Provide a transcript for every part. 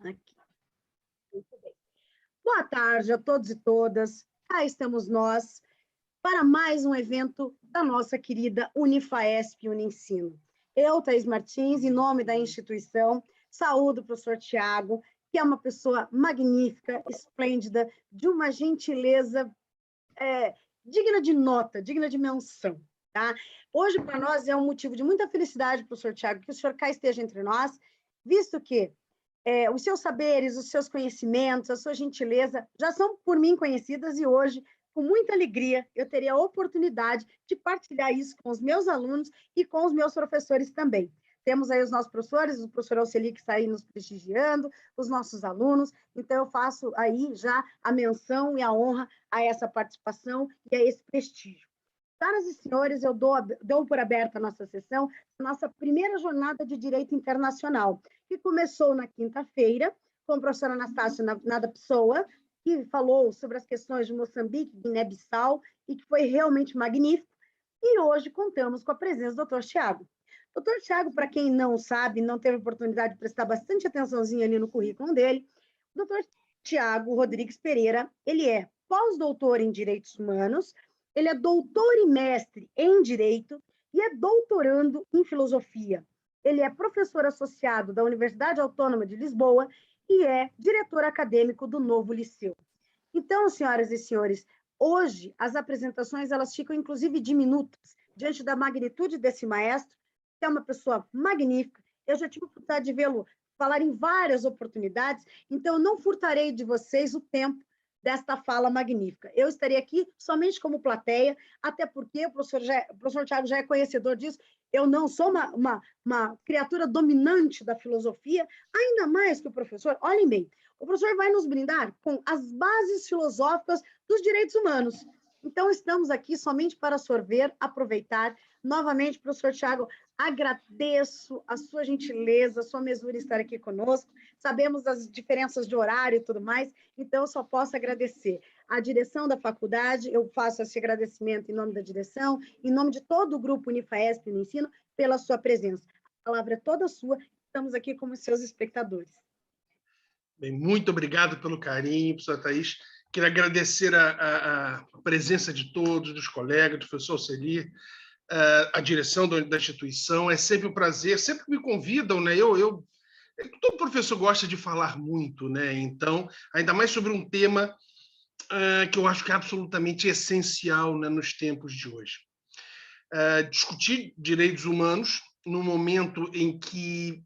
Aqui. Muito bem. Boa tarde a todos e todas. Cá estamos nós para mais um evento da nossa querida Unifaesp Uniensino. Eu, Thaís Martins, em nome da instituição, saúdo o professor Tiago, que é uma pessoa magnífica, esplêndida, de uma gentileza digna de nota, digna de menção. Tá? Hoje, para nós, é um motivo de muita felicidade, professor Tiago, que o senhor cá esteja entre nós, visto que os seus saberes, os seus conhecimentos, a sua gentileza já são por mim conhecidas e hoje, com muita alegria, eu teria a oportunidade de partilhar isso com os meus alunos e com os meus professores também. Temos aí os nossos professores, o professor Alceli que está aí nos prestigiando, os nossos alunos, então eu faço aí já a menção e a honra a essa participação e a esse prestígio. Senhoras e senhores, eu dou por aberta a nossa sessão, a nossa primeira jornada de Direito Internacional, que começou na quinta-feira, com a professora Anastácia Nada Pessoa, que falou sobre as questões de Moçambique, Guiné-Bissau, e que foi realmente magnífico. E hoje contamos com a presença do doutor Tiago. Doutor Tiago, para quem não sabe, não teve oportunidade de prestar bastante atençãozinha ali no currículo dele, o doutor Tiago Rodrigues Pereira, ele é pós-doutor em Direitos Humanos, ele é doutor e mestre em Direito e é doutorando em Filosofia. Ele é professor associado da Universidade Autônoma de Lisboa e é diretor acadêmico do Novo Liceu. Então, senhoras e senhores, hoje as apresentações elas ficam inclusive diminutas diante da magnitude desse maestro, que é uma pessoa magnífica. Eu já tive a oportunidade de vê-lo falar em várias oportunidades, então eu não furtarei de vocês o tempo desta fala magnífica. Eu estarei aqui somente como plateia, até porque o professor Tiago já é conhecedor disso, eu não sou uma criatura dominante da filosofia, ainda mais que o professor, olhem bem, o professor vai nos brindar com as bases filosóficas dos direitos humanos. Então, estamos aqui somente para sorver, aproveitar. Novamente, professor Tiago, agradeço a sua gentileza, a sua mesura em estar aqui conosco. Sabemos das diferenças de horário e tudo mais, então eu só posso agradecer. A direção da faculdade, eu faço esse agradecimento em nome da direção, em nome de todo o grupo Unifaesp no Ensino, pela sua presença. A palavra é toda sua, estamos aqui como seus espectadores. Bem, muito obrigado pelo carinho, professora Thaís. Queria agradecer a presença de todos, dos colegas, do professor Alceli, a direção da instituição. É sempre um prazer, sempre que me convidam, né? Todo professor gosta de falar muito, né? Então, ainda mais sobre um tema que eu acho que é absolutamente essencial, né, nos tempos de hoje. Discutir direitos humanos no momento em que,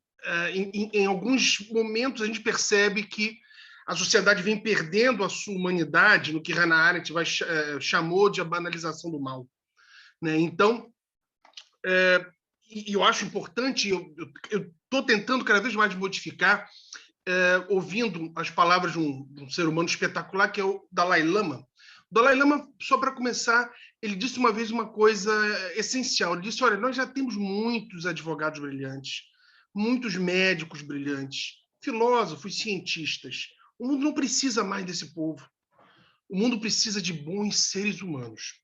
em alguns momentos, a gente percebe que a sociedade vem perdendo a sua humanidade no que Hannah Arendt chamou de a banalização do mal, né? Então, eu acho importante, eu estou tentando cada vez mais modificar, ouvindo as palavras de um ser humano espetacular, que é o Dalai Lama. O Dalai Lama, só para começar, ele disse uma vez uma coisa essencial. Ele disse, olha, nós já temos muitos advogados brilhantes, muitos médicos brilhantes, filósofos, cientistas. O mundo não precisa mais desse povo. O mundo precisa de bons seres humanos.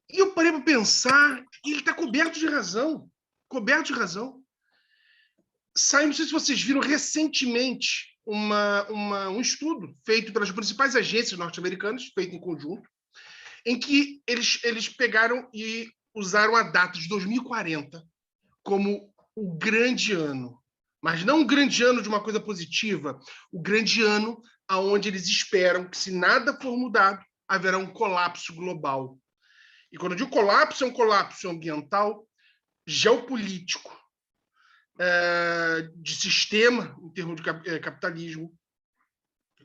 E eu parei para pensar, e ele está coberto de razão. Coberto de razão. Saiu, não sei se vocês viram recentemente um estudo feito pelas principais agências norte-americanas, feito em conjunto, em que eles pegaram e usaram a data de 2040 como o grande ano. Mas não um grande ano de uma coisa positiva, o grande ano onde eles esperam que, se nada for mudado, haverá um colapso global. E quando eu digo colapso, é um colapso ambiental, geopolítico, de sistema, em termos de capitalismo.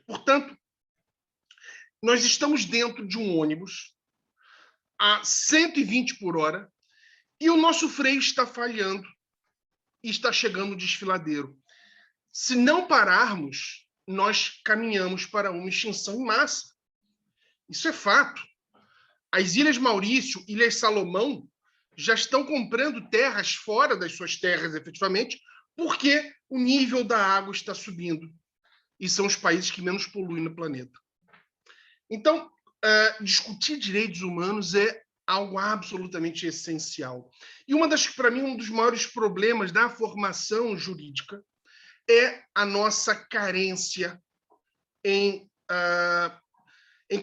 Portanto, nós estamos dentro de um ônibus a 120 por hora e o nosso freio está falhando e está chegando o desfiladeiro. Se não pararmos, nós caminhamos para uma extinção em massa. Isso é fato. As Ilhas Maurício, Ilhas Salomão, já estão comprando terras fora das suas terras, efetivamente, porque o nível da água está subindo. E são os países que menos poluem no planeta. Então, discutir direitos humanos é algo absolutamente essencial. E para mim, um dos maiores problemas da formação jurídica é a nossa carência em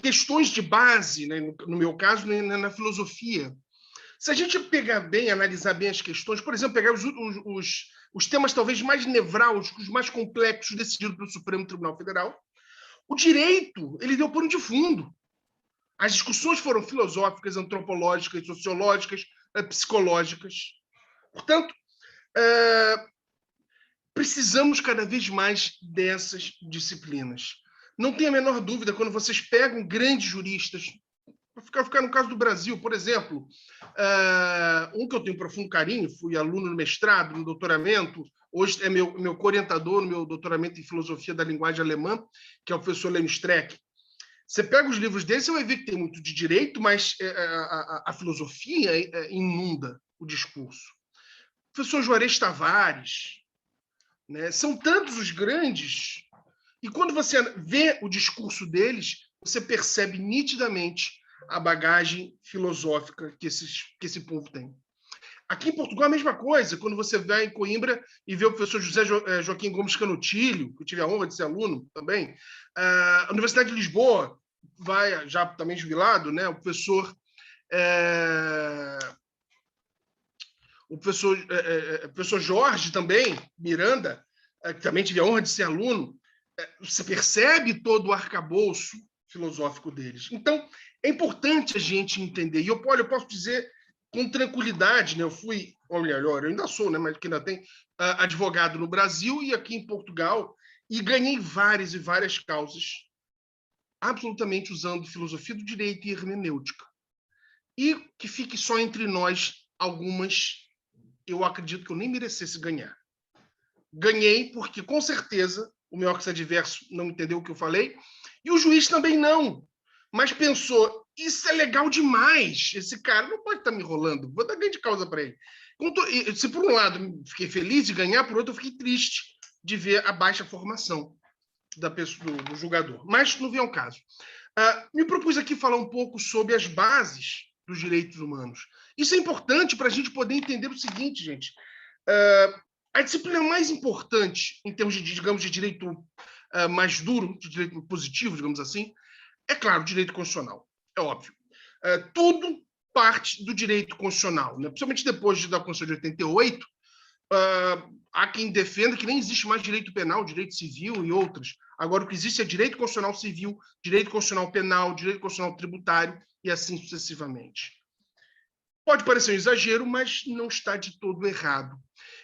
questões de base, né? No meu caso, na filosofia. Se a gente pegar bem, analisar bem as questões, por exemplo, pegar os temas talvez mais nevrálgicos, mais complexos decididos pelo Supremo Tribunal Federal, o direito ele deu pano de fundo. As discussões foram filosóficas, antropológicas, sociológicas, psicológicas. Portanto, precisamos cada vez mais dessas disciplinas. Não tenha a menor dúvida, quando vocês pegam grandes juristas, vou ficar no caso do Brasil, por exemplo, um que eu tenho profundo carinho, fui aluno no mestrado, no doutoramento, hoje é meu co-orientador no meu doutoramento em filosofia da linguagem alemã, que é o professor Leno Streck. Você pega os livros dele, você vai ver que tem muito de direito, mas a filosofia inunda o discurso. O professor Juarez Tavares, né? São tantos os grandes, e quando você vê o discurso deles, você percebe nitidamente a bagagem filosófica que esse povo tem. Aqui em Portugal, a mesma coisa. Quando você vai em Coimbra e vê o professor José Joaquim Gomes Canutilho, que eu tive a honra de ser aluno também, a Universidade de Lisboa, vai já também jubilado, né? O professor Jorge também, Miranda, que também tive a honra de ser aluno, você percebe todo o arcabouço filosófico deles. Então, é importante a gente entender. E eu posso dizer com tranquilidade, né? Eu fui, ou melhor, eu ainda sou, né? Mas que ainda tem advogado no Brasil e aqui em Portugal, e ganhei várias e várias causas, absolutamente usando filosofia do direito e hermenêutica. E que fique só entre nós algumas, eu acredito que eu nem merecesse ganhar. Ganhei porque, com certeza, o meu ex-adverso não entendeu o que eu falei, e o juiz também não. Mas pensou, isso é legal demais, esse cara não pode estar me enrolando, vou dar grande causa para ele. Se por um lado fiquei feliz de ganhar, por outro eu fiquei triste de ver a baixa formação do julgador. Mas não vem ao caso. Me propus aqui falar um pouco sobre as bases dos direitos humanos. Isso é importante para a gente poder entender o seguinte, gente. A disciplina mais importante, em termos de, digamos, de direito mais duro, de direito positivo, digamos assim, é claro, o direito constitucional. É óbvio. Tudo parte do direito constitucional, né? Principalmente depois da Constituição de 88, há quem defenda que nem existe mais direito penal, direito civil e outros. Agora, o que existe é direito constitucional civil, direito constitucional penal, direito constitucional tributário e assim sucessivamente. Pode parecer um exagero, mas não está de todo errado.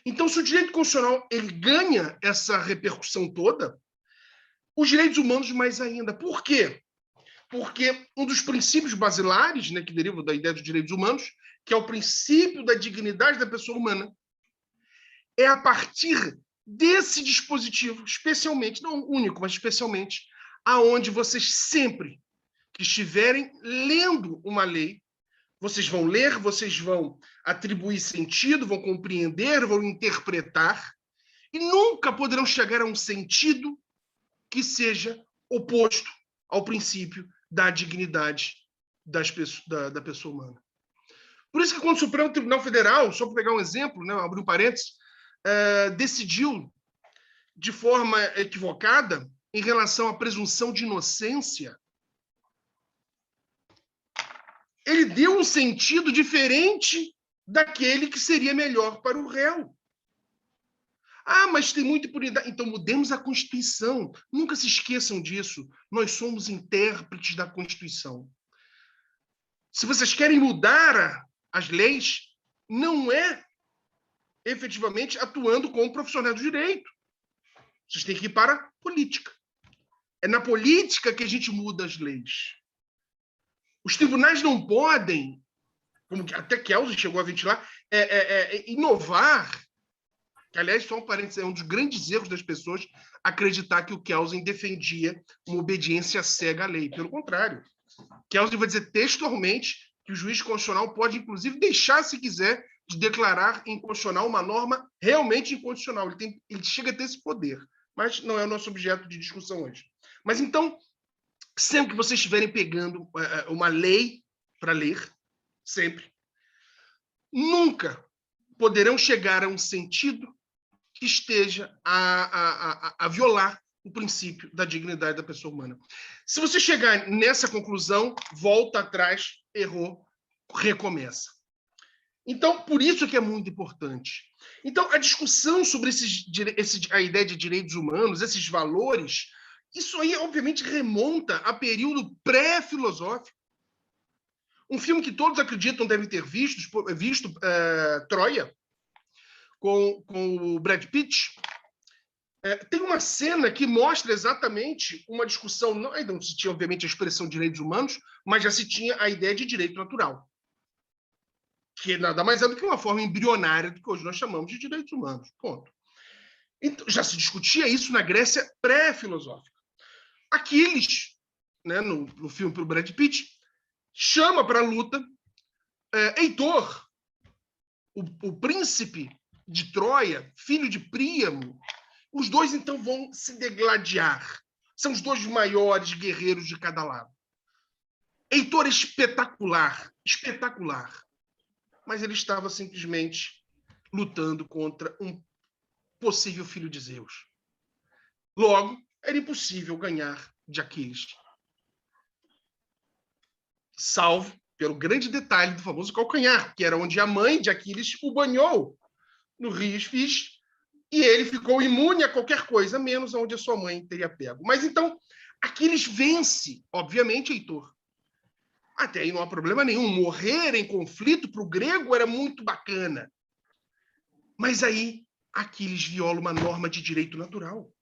Então, se o direito constitucional ele ganha essa repercussão toda, os direitos humanos mais ainda. Por quê? Porque um dos princípios basilares, né, que derivam da ideia dos direitos humanos, que é o princípio da dignidade da pessoa humana, é a partir desse dispositivo, especialmente, não único, mas especialmente, aonde vocês sempre que estiverem lendo uma lei, vocês vão ler, vocês vão atribuir sentido, vão compreender, vão interpretar, e nunca poderão chegar a um sentido que seja oposto ao princípio da dignidade da pessoa humana. Por isso que quando o Supremo Tribunal Federal, só para pegar um exemplo, né, abrir um parênteses, decidiu de forma equivocada em relação à presunção de inocência, ele deu um sentido diferente daquele que seria melhor para o réu. Mas tem muita impunidade. Então, mudemos a Constituição. Nunca se esqueçam disso. Nós somos intérpretes da Constituição. Se vocês querem mudar as leis, não é efetivamente atuando como profissional do direito. Vocês têm que ir para a política. É na política que a gente muda as leis. Os tribunais não podem, como até Kelsen chegou a ventilar, inovar. Que, aliás, só um parênteses, é um dos grandes erros das pessoas acreditar que o Kelsen defendia uma obediência cega à lei. Pelo contrário, Kelsen vai dizer textualmente que o juiz constitucional pode, inclusive, deixar, se quiser, de declarar inconstitucional uma norma realmente inconstitucional. Ele chega a ter esse poder, mas não é o nosso objeto de discussão hoje. Mas, então, sempre que vocês estiverem pegando uma lei para ler, sempre, nunca poderão chegar a um sentido que esteja a violar o princípio da dignidade da pessoa humana. Se você chegar nessa conclusão, volta atrás, errou, recomeça. Então, por isso que é muito importante. Então, a discussão sobre a ideia de direitos humanos, esses valores, isso aí, obviamente, remonta a período pré-filosófico. Um filme que todos acreditam devem ter visto Troia, com o Brad Pitt, tem uma cena que mostra exatamente uma discussão, ainda não se tinha, obviamente, a expressão direitos humanos, mas já se tinha a ideia de direito natural, que nada mais é do que uma forma embrionária do que hoje nós chamamos de direitos humanos. Ponto. Então, já se discutia isso na Grécia pré-filosófica. Aquiles, né, no filme pelo Brad Pitt, chama para a luta Heitor, o príncipe de Troia, filho de Príamo. Os dois, então, vão se degladiar. São os dois maiores guerreiros de cada lado. Heitor é espetacular, espetacular. Mas ele estava simplesmente lutando contra um possível filho de Zeus. Logo, era impossível ganhar de Aquiles. Salvo pelo grande detalhe do famoso calcanhar, que era onde a mãe de Aquiles o banhou no rio Esfis, e ele ficou imune a qualquer coisa, menos onde a sua mãe teria pego. Mas então, Aquiles vence, obviamente, Heitor. Até aí não há problema nenhum. Morrer em conflito para o grego era muito bacana. Mas aí Aquiles viola uma norma de direito natural.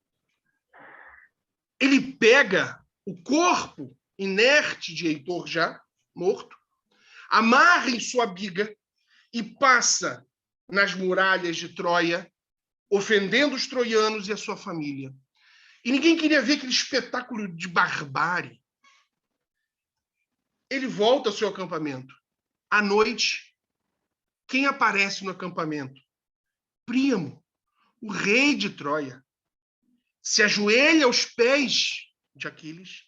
Ele pega o corpo inerte de Heitor já morto, amarra em sua biga e passa nas muralhas de Troia, ofendendo os troianos e a sua família. E ninguém queria ver aquele espetáculo de barbárie. Ele volta ao seu acampamento. À noite, quem aparece no acampamento? Príamo, o rei de Troia. Se ajoelha aos pés de Aquiles,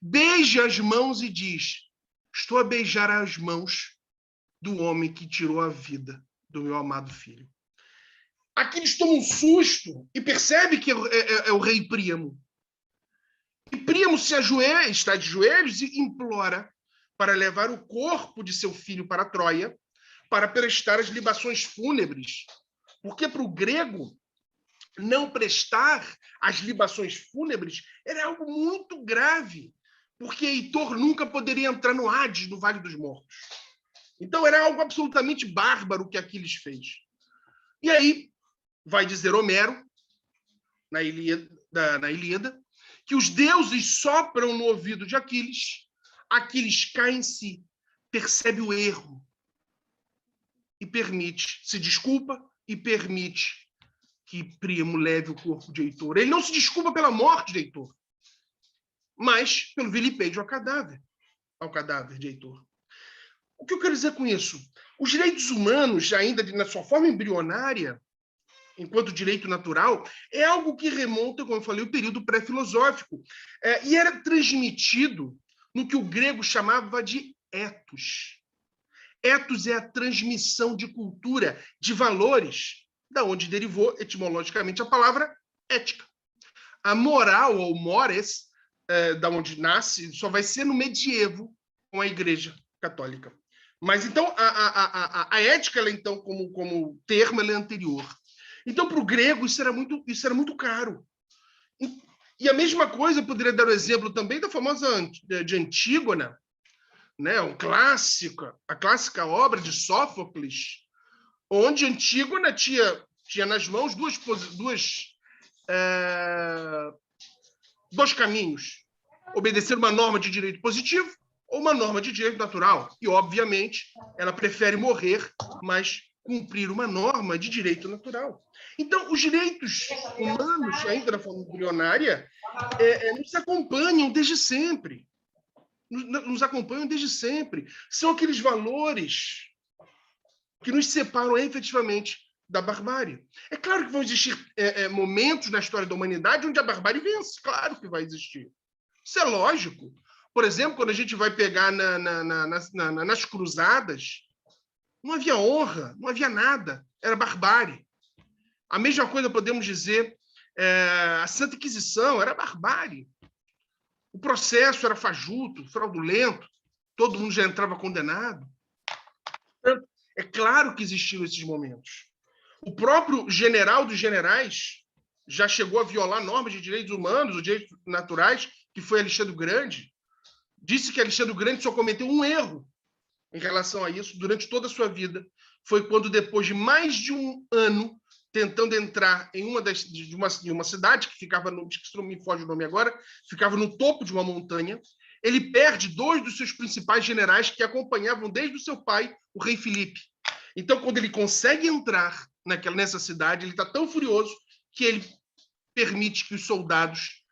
beija as mãos e diz: estou a beijar as mãos do homem que tirou a vida do meu amado filho. Aquiles toma um susto e percebe que é o rei Príamo. E Príamo se ajoelha, está de joelhos e implora para levar o corpo de seu filho para Troia para prestar as libações fúnebres. Porque para o grego, não prestar as libações fúnebres era algo muito grave, porque Heitor nunca poderia entrar no Hades, no Vale dos Mortos. Então era algo absolutamente bárbaro que Aquiles fez. E aí vai dizer Homero, na Ilíada, que os deuses sopram no ouvido de Aquiles, Aquiles cai em si, percebe o erro e permite, se desculpa e permite que Príamo leve o corpo de Heitor. Ele não se desculpa pela morte de Heitor, mas pelo vilipêndio ao cadáver de Heitor. O que eu quero dizer com isso? Os direitos humanos, ainda na sua forma embrionária, enquanto direito natural, é algo que remonta, como eu falei, ao período pré-filosófico, e era transmitido no que o grego chamava de ethos. Ethos é a transmissão de cultura, de valores, da onde derivou etimologicamente a palavra ética. A moral, ou mores, da onde nasce, só vai ser no medievo com a Igreja Católica. Mas então a ética, ela, então, como termo, ela é anterior. Então, para o grego, isso era muito caro. E a mesma coisa, eu poderia dar o exemplo também da famosa de Antígona, né? A clássica obra de Sófocles, onde Antígona tinha nas mãos dois caminhos: obedecer uma norma de direito positivo ou uma norma de direito natural. E, obviamente, ela prefere morrer, mas cumprir uma norma de direito natural. Então, os direitos humanos, ainda na forma embrionária, nos acompanham desde sempre. Nos acompanham desde sempre. São aqueles valores que nos separam efetivamente da barbárie. É claro que vão existir momentos na história da humanidade onde a barbárie vence. Claro que vai existir. Isso é lógico. Por exemplo, quando a gente vai pegar nas cruzadas, não havia honra, não havia nada. Era barbárie. A mesma coisa podemos dizer, a Santa Inquisição era barbárie. O processo era fajuto, fraudulento, todo mundo já entrava condenado. Portanto, é claro que existiram esses momentos. O próprio general dos generais já chegou a violar normas de direitos humanos, os direitos naturais, que foi Alexandre o Grande. Disse que Alexandre o Grande só cometeu um erro em relação a isso durante toda a sua vida. Foi quando, depois de mais de um ano tentando entrar em uma cidade que ficava, não me foge o nome agora, ficava no topo de uma montanha, ele perde 2 dos seus principais generais que acompanhavam desde o seu pai, o rei Filipe. Então, quando ele consegue entrar nessa cidade, ele está tão furioso que ele permite que os soldados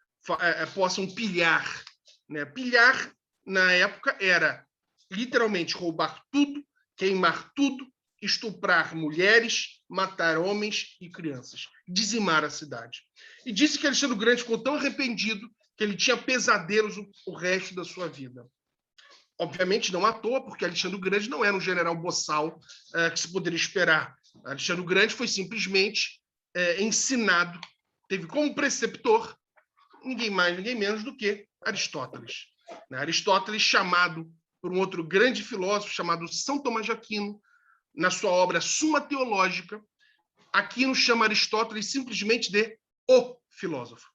possam pilhar. Né? Pilhar, na época, era literalmente roubar tudo, queimar tudo, estuprar mulheres, matar homens e crianças, dizimar a cidade. E disse que Alexandre o Grande ficou tão arrependido que ele tinha pesadelos o resto da sua vida. Obviamente, não à toa, porque Alexandre o Grande não era um general boçal que se poderia esperar. Alexandre o Grande foi simplesmente ensinado, teve como preceptor ninguém mais, ninguém menos do que Aristóteles. Aristóteles, chamado por um outro grande filósofo chamado São Tomás de Aquino, na sua obra Suma Teológica, Aquino chama Aristóteles simplesmente de o filósofo.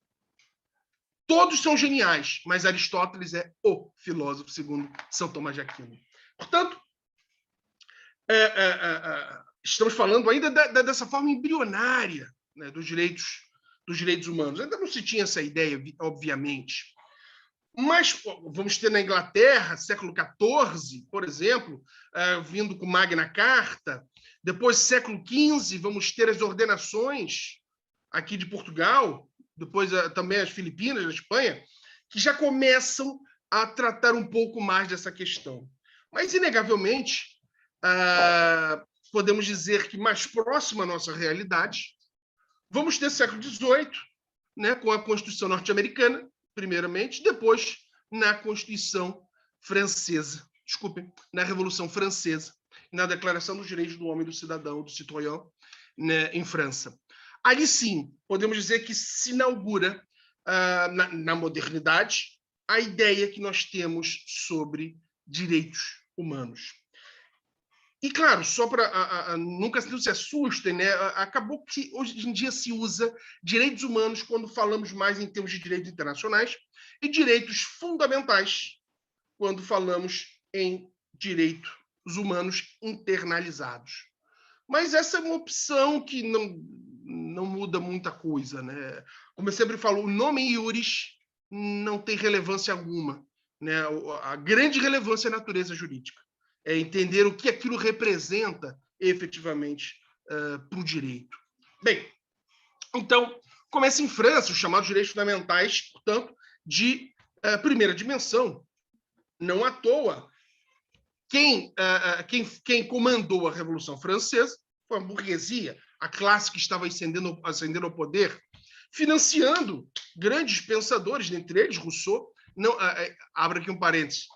Todos são geniais, mas Aristóteles é o filósofo, segundo São Tomás de Aquino. Portanto, estamos falando ainda dessa forma embrionária, né, dos direitos humanos. Ainda não se tinha essa ideia, obviamente. Mas vamos ter na Inglaterra, século XIV, por exemplo, vindo com Magna Carta. Depois, século XV, vamos ter as ordenações aqui de Portugal, depois também as Filipinas, a Espanha, que já começam a tratar um pouco mais dessa questão. Mas, inegavelmente, podemos dizer que mais próximo à nossa realidade, vamos ter século XVIII, né, com a Constituição norte-americana, primeiramente, depois na Constituição francesa, na Revolução Francesa, na Declaração dos Direitos do Homem e do Cidadão, do Citoyen, né, em França. Ali sim, podemos dizer que se inaugura, na modernidade, a ideia que nós temos sobre direitos humanos. E, claro, só para nunca se assustem, né? Acabou que hoje em dia se usa direitos humanos quando falamos mais em termos de direitos internacionais e direitos fundamentais quando falamos em direitos humanos internalizados. Mas essa é uma opção que não muda muita coisa, né? Como eu sempre falo, o nome iuris não tem relevância alguma, né? A grande relevância é a natureza jurídica. É entender o que aquilo representa efetivamente para o direito. Bem, então, começa em França os chamados direitos fundamentais, portanto, de primeira dimensão. Não à toa, quem comandou a Revolução Francesa foi a burguesia, a classe que estava ascendendo ao poder, financiando grandes pensadores, dentre eles Rousseau. Não, abro aqui um parênteses.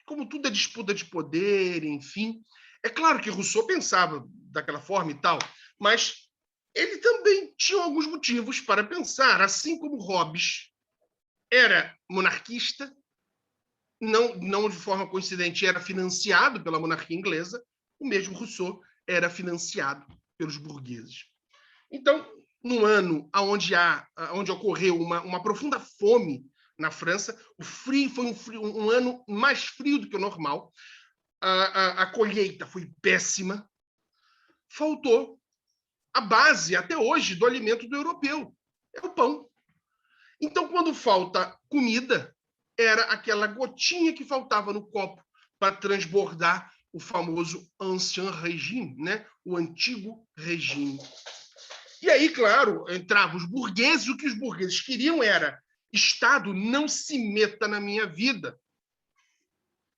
Como tudo é disputa de poder, enfim. É claro que Rousseau pensava daquela forma e tal, mas ele também tinha alguns motivos para pensar, assim como Hobbes era monarquista, não de forma coincidente era financiado pela monarquia inglesa, o mesmo Rousseau era financiado pelos burgueses. Então, num ano onde ocorreu uma profunda fome na França, o frio foi um ano mais frio do que o normal, a colheita foi péssima, faltou a base, até hoje, do alimento do europeu, é o pão. Então, quando falta comida, era aquela gotinha que faltava no copo para transbordar o famoso ancien régime, né? O antigo regime. E aí, claro, entravam os burgueses, o que os burgueses queriam era Estado, não se meta na minha vida.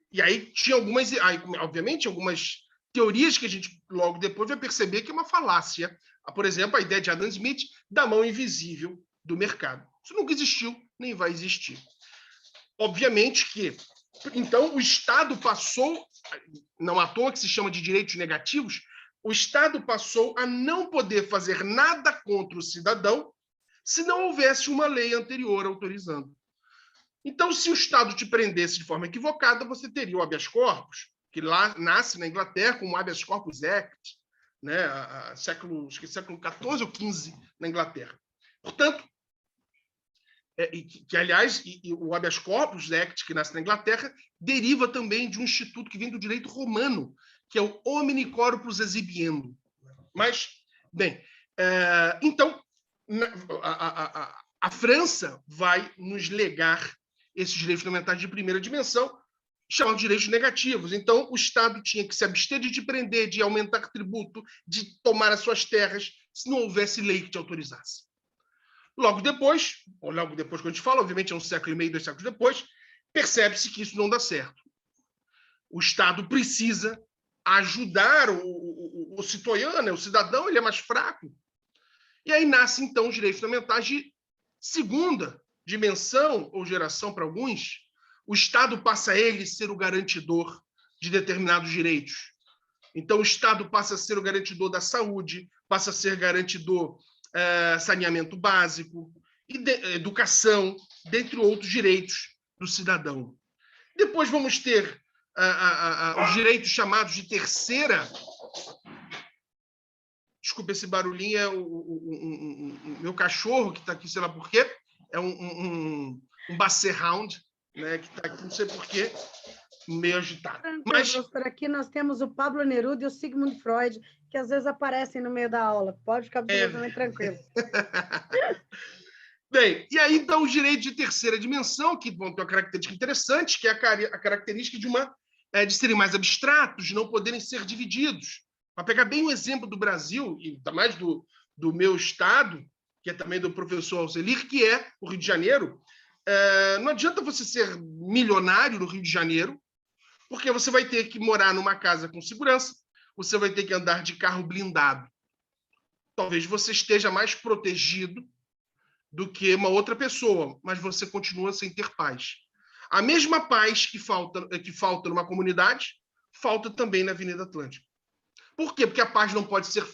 E aí tinha obviamente, algumas teorias que a gente logo depois vai perceber que é uma falácia. Por exemplo, a ideia de Adam Smith da mão invisível do mercado. Isso nunca existiu, nem vai existir. Obviamente que, então, o Estado passou, não à toa que se chama de direitos negativos, o Estado passou a não poder fazer nada contra o cidadão se não houvesse uma lei anterior autorizando. Então, se o Estado te prendesse de forma equivocada, você teria o habeas corpus, que lá nasce na Inglaterra como Habeas Corpus Act, né? Século XIV ou XV na Inglaterra. Portanto, aliás, o Habeas Corpus Act, que nasce na Inglaterra, deriva também de um instituto que vem do direito romano, que é o Homini Corpus Exibiendo. Mas, bem, então, a França vai nos legar esses direitos fundamentais de primeira dimensão, chamados direitos negativos. Então, o Estado tinha que se abster de te prender, de aumentar tributo, de tomar as suas terras, se não houvesse lei que te autorizasse. Logo depois, quando a gente fala, obviamente é um século e meio, 2 séculos depois, percebe-se que isso não dá certo. O Estado precisa ajudar o citoyano, o cidadão, ele é mais fraco. E aí nasce, então, os direitos fundamentais de segunda dimensão ou geração para alguns. O Estado passa a ele ser o garantidor de determinados direitos. Então, o Estado passa a ser o garantidor da saúde, passa a ser garantidor saneamento básico, educação, dentre outros direitos do cidadão. Depois vamos ter os direitos chamados de terceira. Desculpa, esse barulhinho é o meu cachorro, que está aqui, sei lá por quê, é um Basset Hound, né, que está aqui, não sei por quê, meio agitado. Mas por aqui nós temos o Pablo Neruda e o Sigmund Freud, que às vezes aparecem no meio da aula. Pode ficar absolutamente tranquilo. Bem, e aí então os direitos de terceira dimensão, que vão ter uma característica interessante, que é a característica de serem mais abstratos, de não poderem ser divididos. Para pegar bem o exemplo do Brasil, e mais do meu estado, que é também do professor Alzelir, que é o Rio de Janeiro, não adianta você ser milionário no Rio de Janeiro, porque você vai ter que morar numa casa com segurança, você vai ter que andar de carro blindado. Talvez você esteja mais protegido do que uma outra pessoa, mas você continua sem ter paz. A mesma paz que falta numa comunidade, falta também na Avenida Atlântica. Por quê? Porque a paz não pode ser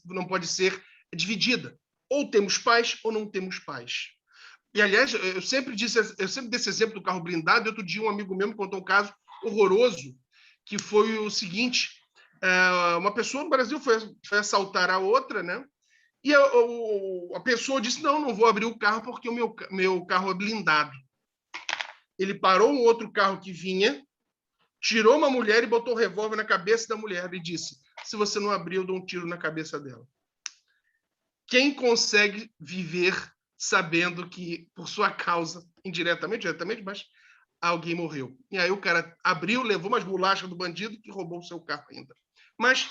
não pode ser dividida. Ou temos paz ou não temos paz. E, aliás, eu sempre dei esse exemplo do carro blindado, e outro dia um amigo meu me contou um caso horroroso, que foi o seguinte: uma pessoa no Brasil foi assaltar a outra, né? E a pessoa disse, não vou abrir o carro porque o meu carro é blindado. Ele parou um outro carro que vinha, tirou uma mulher e botou o revólver na cabeça da mulher e disse, se você não abrir, eu dou um tiro na cabeça dela. Quem consegue viver sabendo que, por sua causa, indiretamente, mas alguém morreu? E aí o cara abriu, levou umas bolachas do bandido que roubou o seu carro ainda. Mas,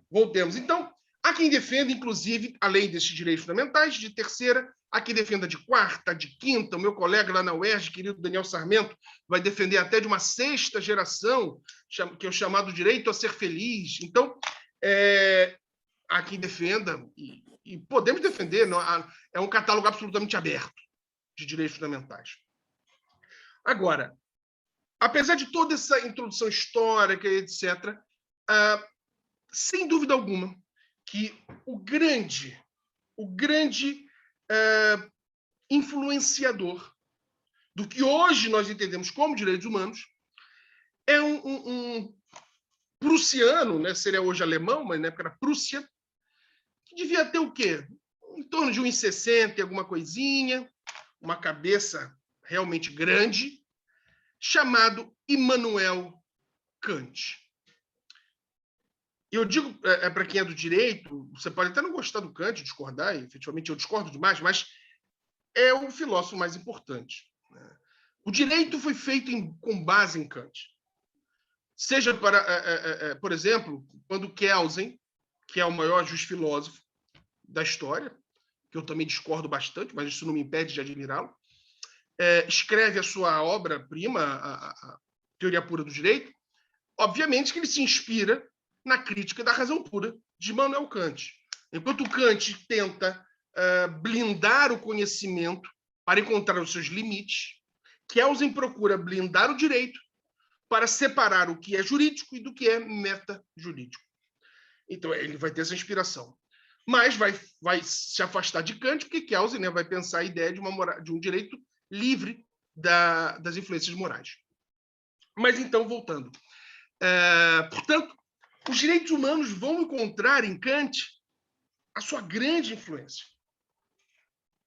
voltemos. Então, há quem defenda, inclusive, além desses direitos fundamentais, de terceira, há quem defenda de quarta, de quinta. O meu colega lá na UERJ, querido Daniel Sarmento, vai defender até de uma sexta geração, que é o chamado direito a ser feliz. Então, há quem defenda, e podemos defender, não, é um catálogo absolutamente aberto de direitos fundamentais. Agora, apesar de toda essa introdução histórica, etc., sem dúvida alguma, que o grande influenciador do que hoje nós entendemos como direitos humanos é um prussiano, né? Seria hoje alemão, mas na época era Prússia, que devia ter o quê? Em torno de 1,60 e alguma coisinha, uma cabeça realmente grande, chamado Immanuel Kant. E eu digo, para quem é do direito, você pode até não gostar do Kant, discordar, e efetivamente eu discordo demais, mas é o filósofo mais importante. Né? O direito foi feito com base em Kant. Seja para, por exemplo, quando Kelsen, que é o maior juiz-filósofo da história, que eu também discordo bastante, mas isso não me impede de admirá-lo, escreve a sua obra-prima, a Teoria Pura do Direito, obviamente que ele se inspira na crítica da razão pura de Immanuel Kant. Enquanto Kant tenta blindar o conhecimento para encontrar os seus limites, Kelsen procura blindar o direito para separar o que é jurídico e do que é metajurídico. Então, ele vai ter essa inspiração. Mas vai se afastar de Kant, porque Kelsen, né, vai pensar a ideia de um direito livre das influências morais. Mas, então, voltando. Portanto, os direitos humanos vão encontrar em Kant a sua grande influência.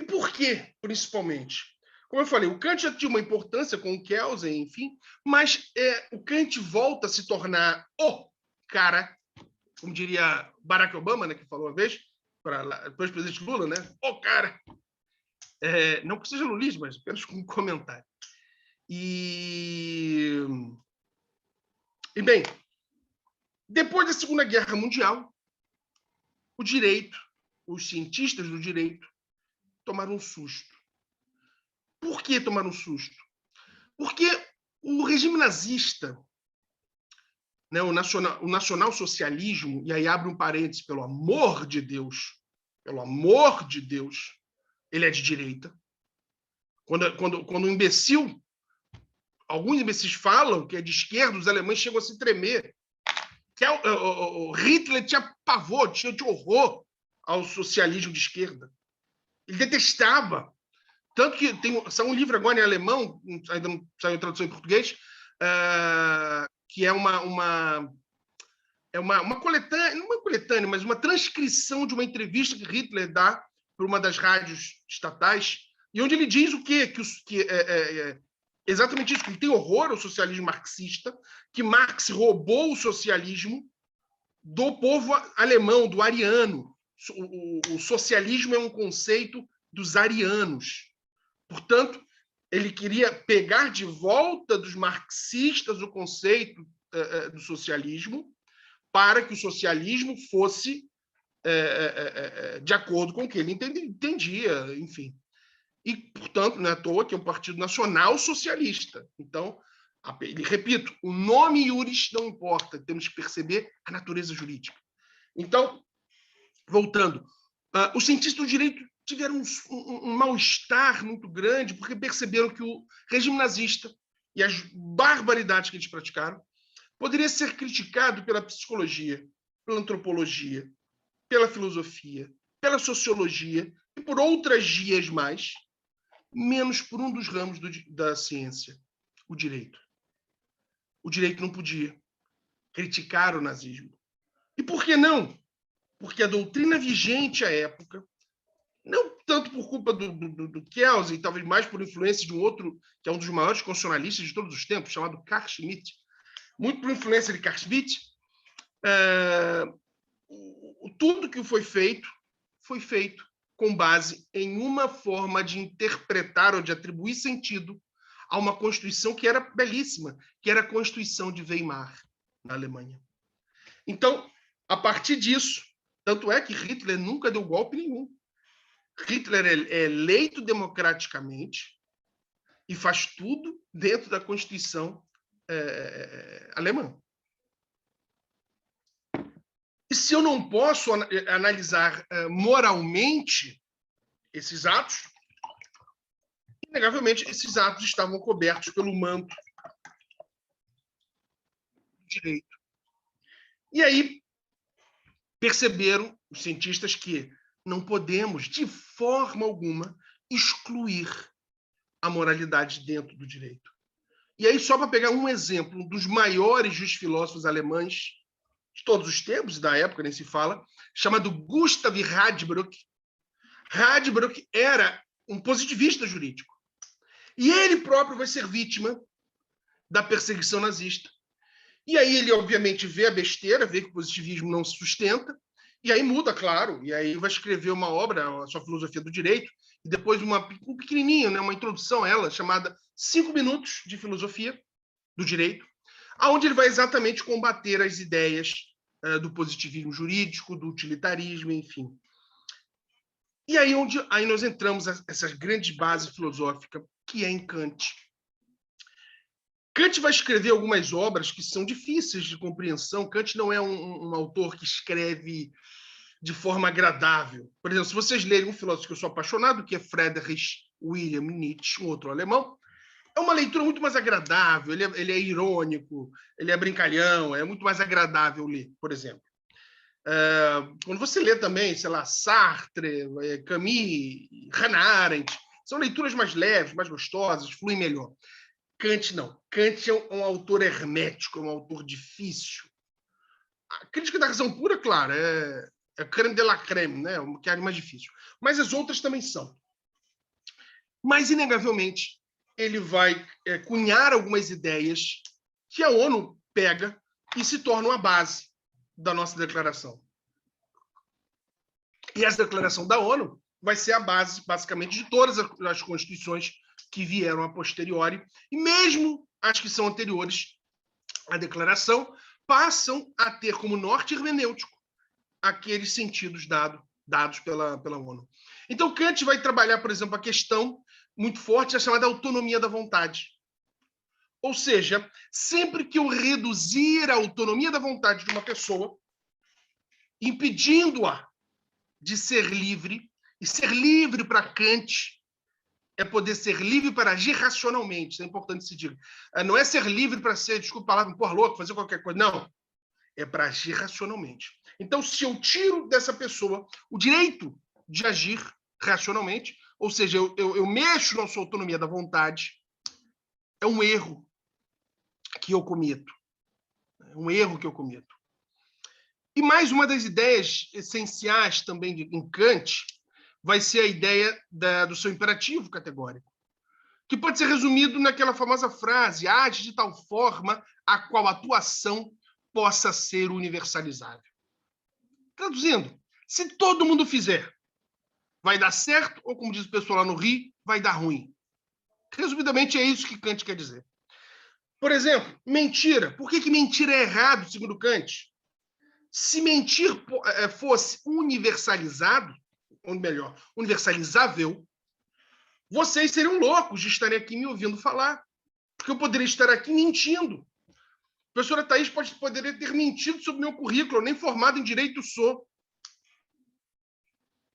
E por quê, principalmente? Como eu falei, o Kant já tinha uma importância com o Kelsen, enfim, mas o Kant volta a se tornar o cara, como diria Barack Obama, né, que falou uma vez, depois do presidente Lula, né? O cara. Não que seja lulismo, mas apenas com um comentário. E bem, depois da Segunda Guerra Mundial, o direito, os cientistas do direito, tomaram um susto. Por que tomaram um susto? Porque o regime nazista, né, o nacionalsocialismo, e aí abre um parênteses, pelo amor de Deus, ele é de direita. Quando um imbecil, alguns imbecis falam que é de esquerda, os alemães chegam a se tremer. Que o Hitler tinha pavor, tinha horror ao socialismo de esquerda. Ele detestava. Tanto que saiu um livro agora em alemão, ainda não saiu a tradução em português, que é uma coletânea, não uma coletânea, mas uma transcrição de uma entrevista que Hitler dá para uma das rádios estatais, e onde ele diz o quê? Exatamente isso, que ele tem horror ao socialismo marxista, que Marx roubou o socialismo do povo alemão, do ariano. O socialismo é um conceito dos arianos. Portanto, ele queria pegar de volta dos marxistas o conceito do socialismo para que o socialismo fosse de acordo com o que ele entendia, enfim. E, portanto, não é à toa que é um partido nacional socialista. Então, repito, o nome iuris não importa, temos que perceber a natureza jurídica. Então, voltando, os cientistas do direito tiveram um mal-estar muito grande porque perceberam que o regime nazista e as barbaridades que eles praticaram poderia ser criticado pela psicologia, pela antropologia, pela filosofia, pela sociologia e por outras vias mais, menos por um dos ramos da ciência, o direito. O direito não podia criticar o nazismo. E por que não? Porque a doutrina vigente à época, não tanto por culpa do Kelsen, talvez mais por influência de um outro, que é um dos maiores constitucionalistas de todos os tempos, chamado Carl Schmitt, muito por influência de Carl Schmitt, tudo que foi feito com base em uma forma de interpretar ou de atribuir sentido a uma Constituição que era belíssima, que era a Constituição de Weimar, na Alemanha. Então, a partir disso, tanto é que Hitler nunca deu golpe nenhum. Hitler é eleito democraticamente e faz tudo dentro da Constituição alemã. E se eu não posso analisar moralmente esses atos, inegavelmente esses atos estavam cobertos pelo manto do direito. E aí perceberam os cientistas que não podemos, de forma alguma, excluir a moralidade dentro do direito. E aí, só para pegar um exemplo, um dos maiores dos filósofos alemães de todos os tempos, da época nem se fala, chamado Gustav Radbruch. Radbruch era um positivista jurídico. E ele próprio vai ser vítima da perseguição nazista. E aí ele, obviamente, vê a besteira, vê que o positivismo não se sustenta, e aí muda, claro, e aí vai escrever uma obra, a sua filosofia do direito, e depois um pequenininho, né, uma introdução a ela, chamada 5 minutos de filosofia do direito, onde ele vai exatamente combater as ideias do positivismo jurídico, do utilitarismo, enfim. E aí nós entramos nessa grande base filosófica, que é em Kant. Kant vai escrever algumas obras que são difíceis de compreensão. Kant não é um autor que escreve de forma agradável. Por exemplo, se vocês lerem um filósofo que eu sou apaixonado, que é Friedrich Wilhelm Nietzsche, um outro alemão, é uma leitura muito mais agradável, ele é irônico, ele é brincalhão, é muito mais agradável ler, por exemplo. Quando você lê também, sei lá, Sartre, Camus, Hannah Arendt, são leituras mais leves, mais gostosas, fluem melhor. Kant não. Kant é um autor hermético, é um autor difícil. A crítica da razão pura, claro, é creme de la creme, né? Que é mais difícil. Mas as outras também são. Mas, inegavelmente, ele vai cunhar algumas ideias que a ONU pega e se tornam a base da nossa declaração. E essa declaração da ONU vai ser a base, basicamente, de todas as constituições que vieram a posteriori, e mesmo as que são anteriores à declaração, passam a ter como norte hermenêutico aqueles sentidos dados pela ONU. Então, Kant vai trabalhar, por exemplo, a questão muito forte, a chamada autonomia da vontade. Ou seja, sempre que eu reduzir a autonomia da vontade de uma pessoa, impedindo-a de ser livre, e ser livre para Kant é poder ser livre para agir racionalmente, isso é importante se diga. Não é ser livre para ser, desculpa a palavra, porra louco, fazer qualquer coisa, não. É para agir racionalmente. Então, se eu tiro dessa pessoa o direito de agir racionalmente, ou seja, eu mexo na sua autonomia da vontade, é um erro que eu cometo. É um erro que eu cometo. E mais uma das ideias essenciais também em Kant vai ser a ideia do seu imperativo categórico, que pode ser resumido naquela famosa frase: age de tal forma a qual a tua ação possa ser universalizável. Traduzindo, se todo mundo fizer, vai dar certo, ou como diz o pessoal lá no Rio, vai dar ruim. Resumidamente, é isso que Kant quer dizer. Por exemplo, mentira. Por que mentira é errado, segundo Kant? Se mentir fosse universalizado, ou melhor, universalizável, vocês seriam loucos de estarem aqui me ouvindo falar. Porque eu poderia estar aqui mentindo. A professora Thaís poderia ter mentido sobre o meu currículo, eu nem formado em direito sou.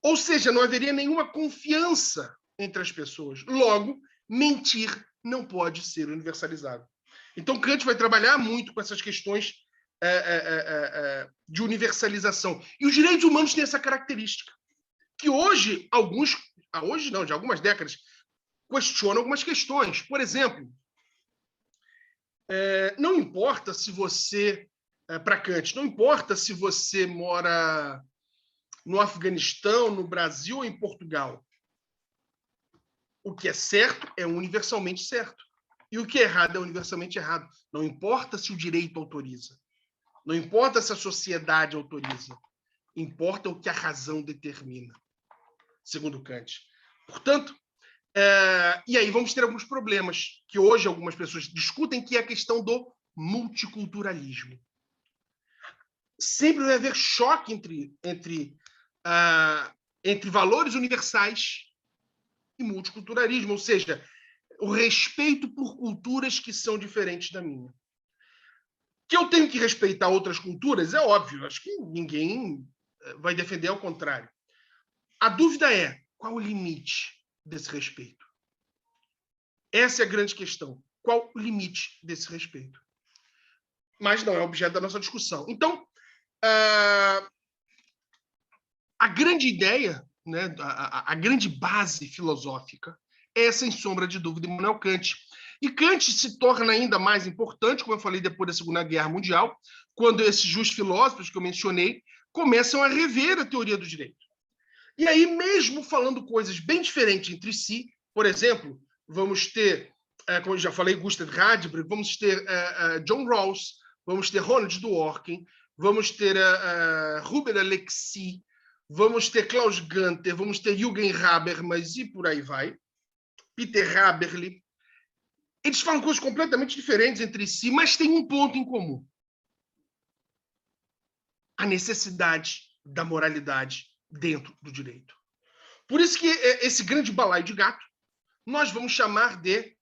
Ou seja, não haveria nenhuma confiança entre as pessoas. Logo, mentir não pode ser universalizado. Então, Kant vai trabalhar muito com essas questões de universalização. E os direitos humanos têm essa característica, que hoje, de algumas décadas, questionam algumas questões. Por exemplo, não importa se você, para Kant, não importa se você mora no Afeganistão, no Brasil ou em Portugal. O que é certo é universalmente certo. E o que é errado é universalmente errado. Não importa se o direito autoriza. Não importa se a sociedade autoriza. Importa o que a razão determina, segundo Kant. Portanto, e aí vamos ter alguns problemas que hoje algumas pessoas discutem, que é a questão do multiculturalismo. Sempre vai haver choque entre valores universais e multiculturalismo, ou seja, o respeito por culturas que são diferentes da minha. Que eu tenho que respeitar outras culturas, é óbvio, acho que ninguém vai defender ao contrário. A dúvida é, qual o limite desse respeito? Essa é a grande questão. Qual o limite desse respeito? Mas não é objeto da nossa discussão. Então, a grande ideia, né, a grande base filosófica é, sem sombra de dúvida, Immanuel Kant. E Kant se torna ainda mais importante, como eu falei, depois da Segunda Guerra Mundial, quando esses justos filósofos que eu mencionei começam a rever a teoria do direito. E aí, mesmo falando coisas bem diferentes entre si, por exemplo, vamos ter, como eu já falei, Gustav Radbruch, vamos ter John Rawls, vamos ter Ronald Dworkin, vamos ter Ruben Alexis, vamos ter Klaus Ganter, vamos ter Jürgen Habermas e por aí vai, Peter Haberli. Eles falam coisas completamente diferentes entre si, mas tem um ponto em comum: a necessidade da moralidade dentro do direito. Por isso que esse grande balaio de gato nós vamos chamar de,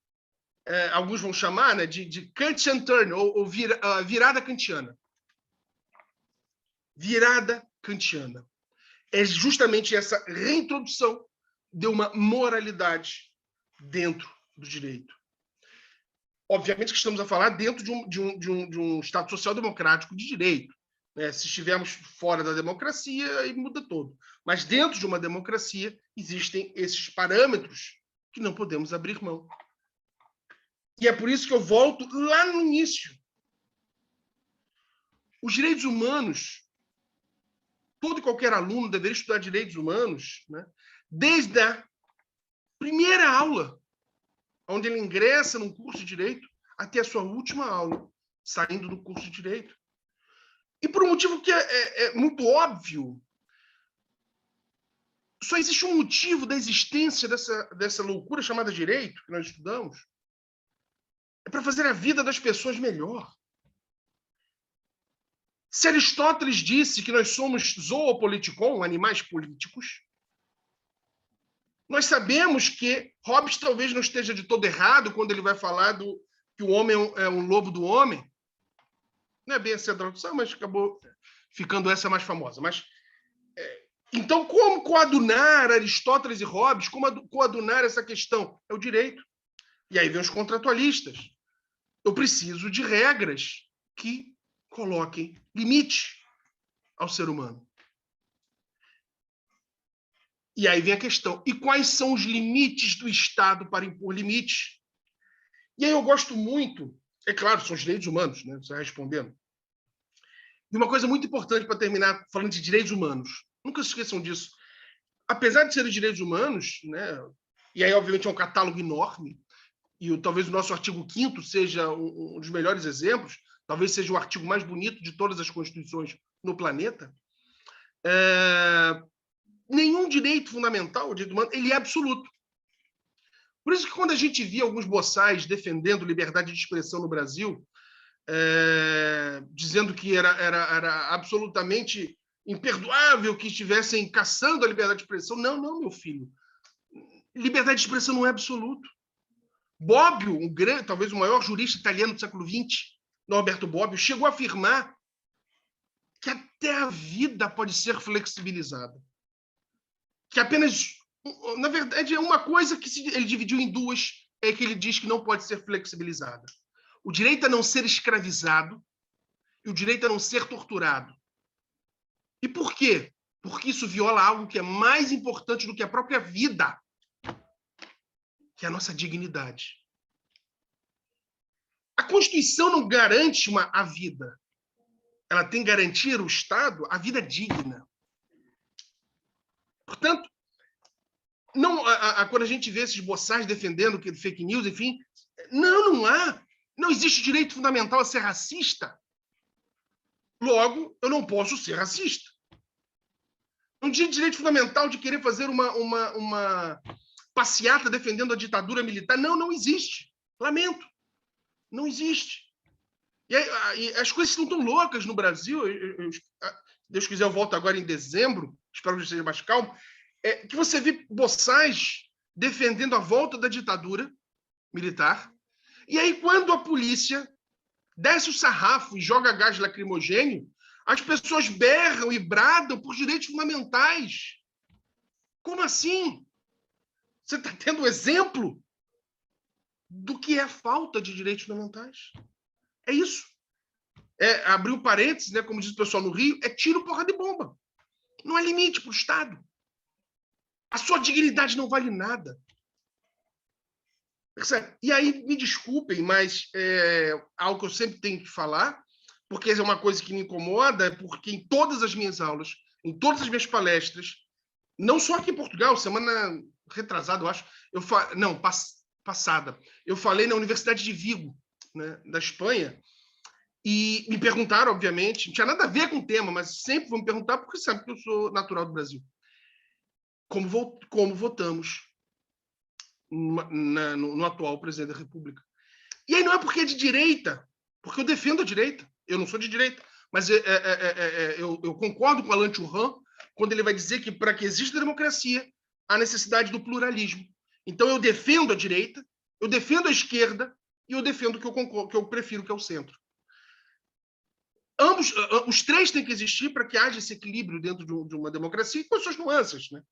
alguns vão chamar, né, de Kantian turn, ou virada kantiana. Virada kantiana. É justamente essa reintrodução de uma moralidade dentro do direito. Obviamente que estamos a falar dentro de um Estado social democrático de direito. né? Se estivermos fora da democracia, aí muda todo. Mas dentro de uma democracia existem esses parâmetros que não podemos abrir mão. E é por isso que eu volto lá no início. Os direitos humanos, todo e qualquer aluno deveria estudar direitos humanos, né? Desde a primeira aula, onde ele ingressa num curso de direito, até a sua última aula, saindo do curso de direito. E por um motivo que é muito óbvio, só existe um motivo da existência dessa loucura chamada direito, que nós estudamos, é para fazer a vida das pessoas melhor. Se Aristóteles disse que nós somos zoopoliticon, animais políticos, nós sabemos que Hobbes talvez não esteja de todo errado quando ele vai falar que o homem é um lobo do homem. Não é bem essa a tradução, mas acabou ficando essa mais famosa. Mas, então, como coadunar Aristóteles e Hobbes? Como coadunar essa questão? É o direito. E aí vem os contratualistas. Eu preciso de regras que coloquem limite ao ser humano. E aí vem a questão. E quais são os limites do Estado para impor limites? E aí eu gosto muito, é claro, são os direitos humanos, né? Você vai respondendo. E uma coisa muito importante para terminar falando de direitos humanos. Nunca se esqueçam disso. Apesar de serem direitos humanos, né? E aí, obviamente, é um catálogo enorme, e talvez o nosso artigo 5º seja um dos melhores exemplos, talvez seja o artigo mais bonito de todas as constituições no planeta. Nenhum direito fundamental, o direito humano, ele é absoluto. Por isso que quando a gente via alguns boçais defendendo liberdade de expressão no Brasil, dizendo que era absolutamente imperdoável que estivessem caçando a liberdade de expressão, não, meu filho. Liberdade de expressão não é absoluto. Bobbio, talvez o maior jurista italiano do século XX, Norberto Bobbio, chegou a afirmar que até a vida pode ser flexibilizada. Que apenas, na verdade, é uma coisa que ele dividiu em duas, é que ele diz que não pode ser flexibilizada. O direito a não ser escravizado e o direito a não ser torturado. E por quê? Porque isso viola algo que é mais importante do que a própria vida, que é a nossa dignidade. A Constituição não garante a vida. Ela tem que garantir o Estado a vida digna. Portanto, quando a gente vê esses boçais defendendo que fake news, enfim, não há. Não existe direito fundamental a ser racista. Logo, eu não posso ser racista. Não existe direito fundamental de querer fazer uma passeata defendendo a ditadura militar. Não existe. Lamento. Não existe. E as coisas estão tão loucas no Brasil. Deus quiser, eu volto agora em dezembro, espero que seja mais calmo, que você vê boçais defendendo a volta da ditadura militar. E aí, quando a polícia desce o sarrafo e joga gás lacrimogêneo, as pessoas berram e bradam por direitos fundamentais. Como assim? Você está tendo exemplo do que é a falta de direitos fundamentais. É isso. Abrir um parênteses, né, como diz o pessoal no Rio, é tiro, porra de bomba. Não há limite para o Estado. A sua dignidade não vale nada. E aí, me desculpem, mas algo que eu sempre tenho que falar, porque é uma coisa que me incomoda, porque em todas as minhas aulas, em todas as minhas palestras, não só aqui em Portugal, semana retrasada, eu acho, passada, eu falei na Universidade de Vigo, né, da Espanha, e me perguntaram, obviamente, não tinha nada a ver com o tema, mas sempre vão me perguntar, porque sabe que eu sou natural do Brasil. Como votamos no atual presidente da República. E aí não é porque é de direita, porque eu defendo a direita. Eu não sou de direita, mas eu concordo com Alain Turhan quando ele vai dizer que para que exista democracia, há necessidade do pluralismo. Então eu defendo a direita, eu defendo a esquerda e eu defendo o que eu prefiro, que é o centro. Os três têm que existir para que haja esse equilíbrio dentro de uma democracia com as suas nuances, né?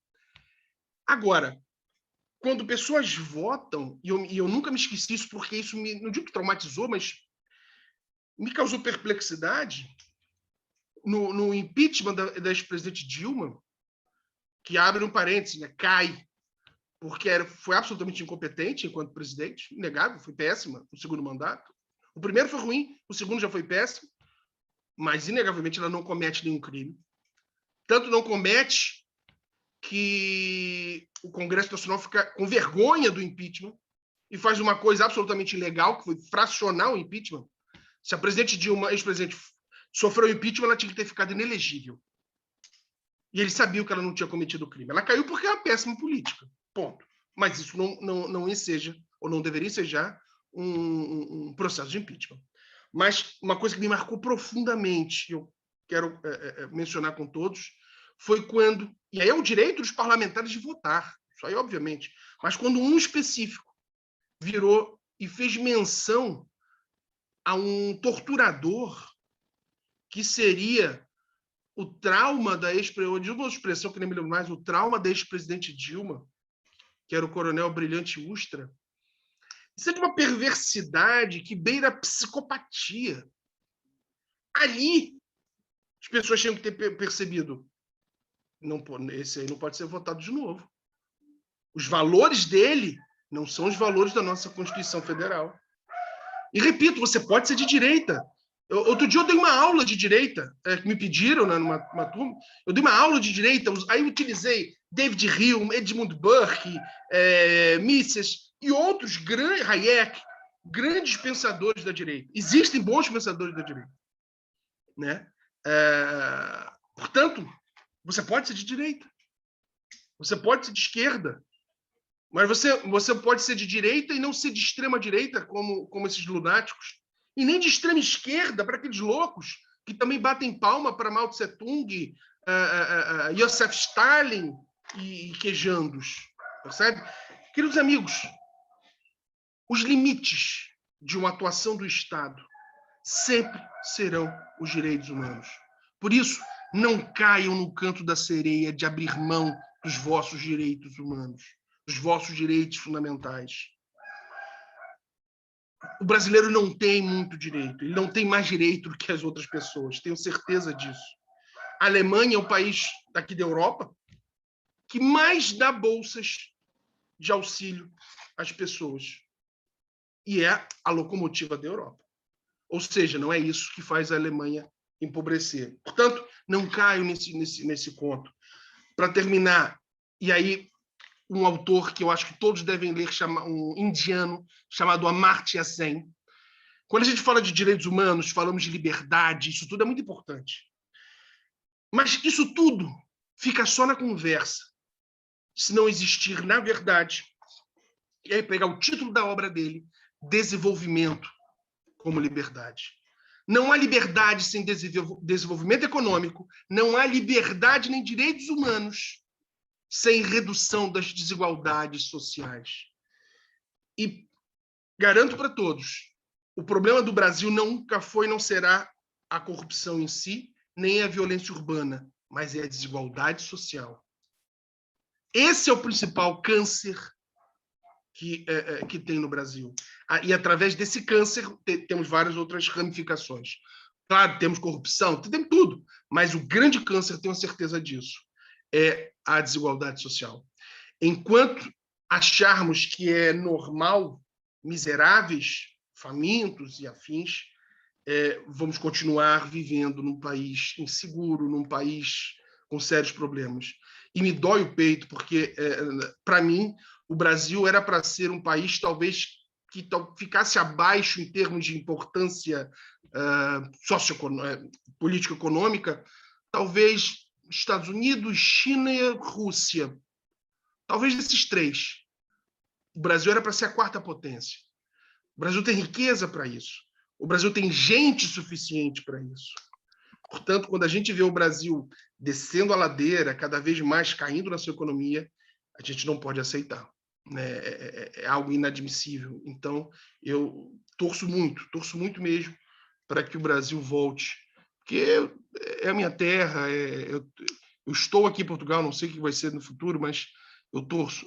Agora, quando pessoas votam, e eu nunca me esqueci isso, porque isso não digo que traumatizou, mas me causou perplexidade, no impeachment da ex-presidente Dilma, que abre um parênteses, né, cai, porque foi absolutamente incompetente enquanto presidente, inegável, foi péssima o segundo mandato. O primeiro foi ruim, o segundo já foi péssimo, mas, inegavelmente, ela não comete nenhum crime. Tanto não comete que o Congresso Nacional fica com vergonha do impeachment e faz uma coisa absolutamente ilegal, que foi fracionar o impeachment. Se a presidente Dilma, ex-presidente, sofreu impeachment, ela tinha que ter ficado inelegível. E ele sabia que ela não tinha cometido crime. Ela caiu porque é uma péssima política. Ponto. Mas isso não enseja, ou não deveria ensejar, um processo de impeachment. Mas uma coisa que me marcou profundamente, eu quero mencionar com todos, foi quando, e aí é o direito dos parlamentares de votar, isso aí obviamente, mas quando um específico virou e fez menção a um torturador que seria o trauma da ex-presidente, uma expressão que nem me lembro mais, o trauma da ex-presidente Dilma, que era o coronel Brilhante Ustra. Isso é de uma perversidade que beira a psicopatia. Ali, as pessoas tinham que ter percebido, não, esse aí não pode ser votado de novo. Os valores dele não são os valores da nossa Constituição Federal. E, repito, você pode ser de direita. Outro dia eu dei uma aula de direita, que me pediram, né, numa turma. Eu dei uma aula de direita, aí eu utilizei David Hume, Edmund Burke, Mises e outros, Hayek, grandes pensadores da direita. Existem bons pensadores da direita. Né? Portanto, você pode ser de direita, você pode ser de esquerda, mas você pode ser de direita e não ser de extrema direita, como esses lunáticos, e nem de extrema esquerda para aqueles loucos que também batem palma para Mao Tse-tung, Joseph Stalin e quejandos. Percebe? Queridos amigos, os limites de uma atuação do Estado sempre serão os direitos humanos. Por isso, não caiam no canto da sereia de abrir mão dos vossos direitos humanos, dos vossos direitos fundamentais. O brasileiro não tem muito direito, ele não tem mais direito do que as outras pessoas, tenho certeza disso. A Alemanha é o país daqui da Europa que mais dá bolsas de auxílio às pessoas. E é a locomotiva da Europa. Ou seja, não é isso que faz a Alemanha empobrecer. Portanto, não caio nesse conto. Para terminar, e aí um autor que eu acho que todos devem ler, um indiano chamado Amartya Sen. Quando a gente fala de direitos humanos, falamos de liberdade, isso tudo é muito importante. Mas isso tudo fica só na conversa, se não existir, na verdade, e aí pegar o título da obra dele, Desenvolvimento como Liberdade. Não há liberdade sem desenvolvimento econômico, não há liberdade nem direitos humanos sem redução das desigualdades sociais. E garanto para todos, o problema do Brasil nunca foi e não será a corrupção em si, nem a violência urbana, mas é a desigualdade social. Esse é o principal câncer que tem no Brasil. E através desse câncer temos várias outras ramificações. Claro, temos corrupção, temos tudo, mas o grande câncer, tenho certeza disso, é a desigualdade social. Enquanto acharmos que é normal, miseráveis, famintos e afins, vamos continuar vivendo num país inseguro, num país com sérios problemas. E me dói o peito, porque, para mim, o Brasil era para ser um país, talvez, que ficasse abaixo em termos de importância político-econômica, talvez Estados Unidos, China e Rússia. Talvez desses três. O Brasil era para ser a quarta potência. O Brasil tem riqueza para isso. O Brasil tem gente suficiente para isso. Portanto, quando a gente vê o Brasil descendo a ladeira, cada vez mais caindo na sua economia, a gente não pode aceitar. É algo inadmissível. Então, eu torço muito mesmo para que o Brasil volte. Porque é a minha terra, eu estou aqui em Portugal, não sei o que vai ser no futuro, mas eu torço.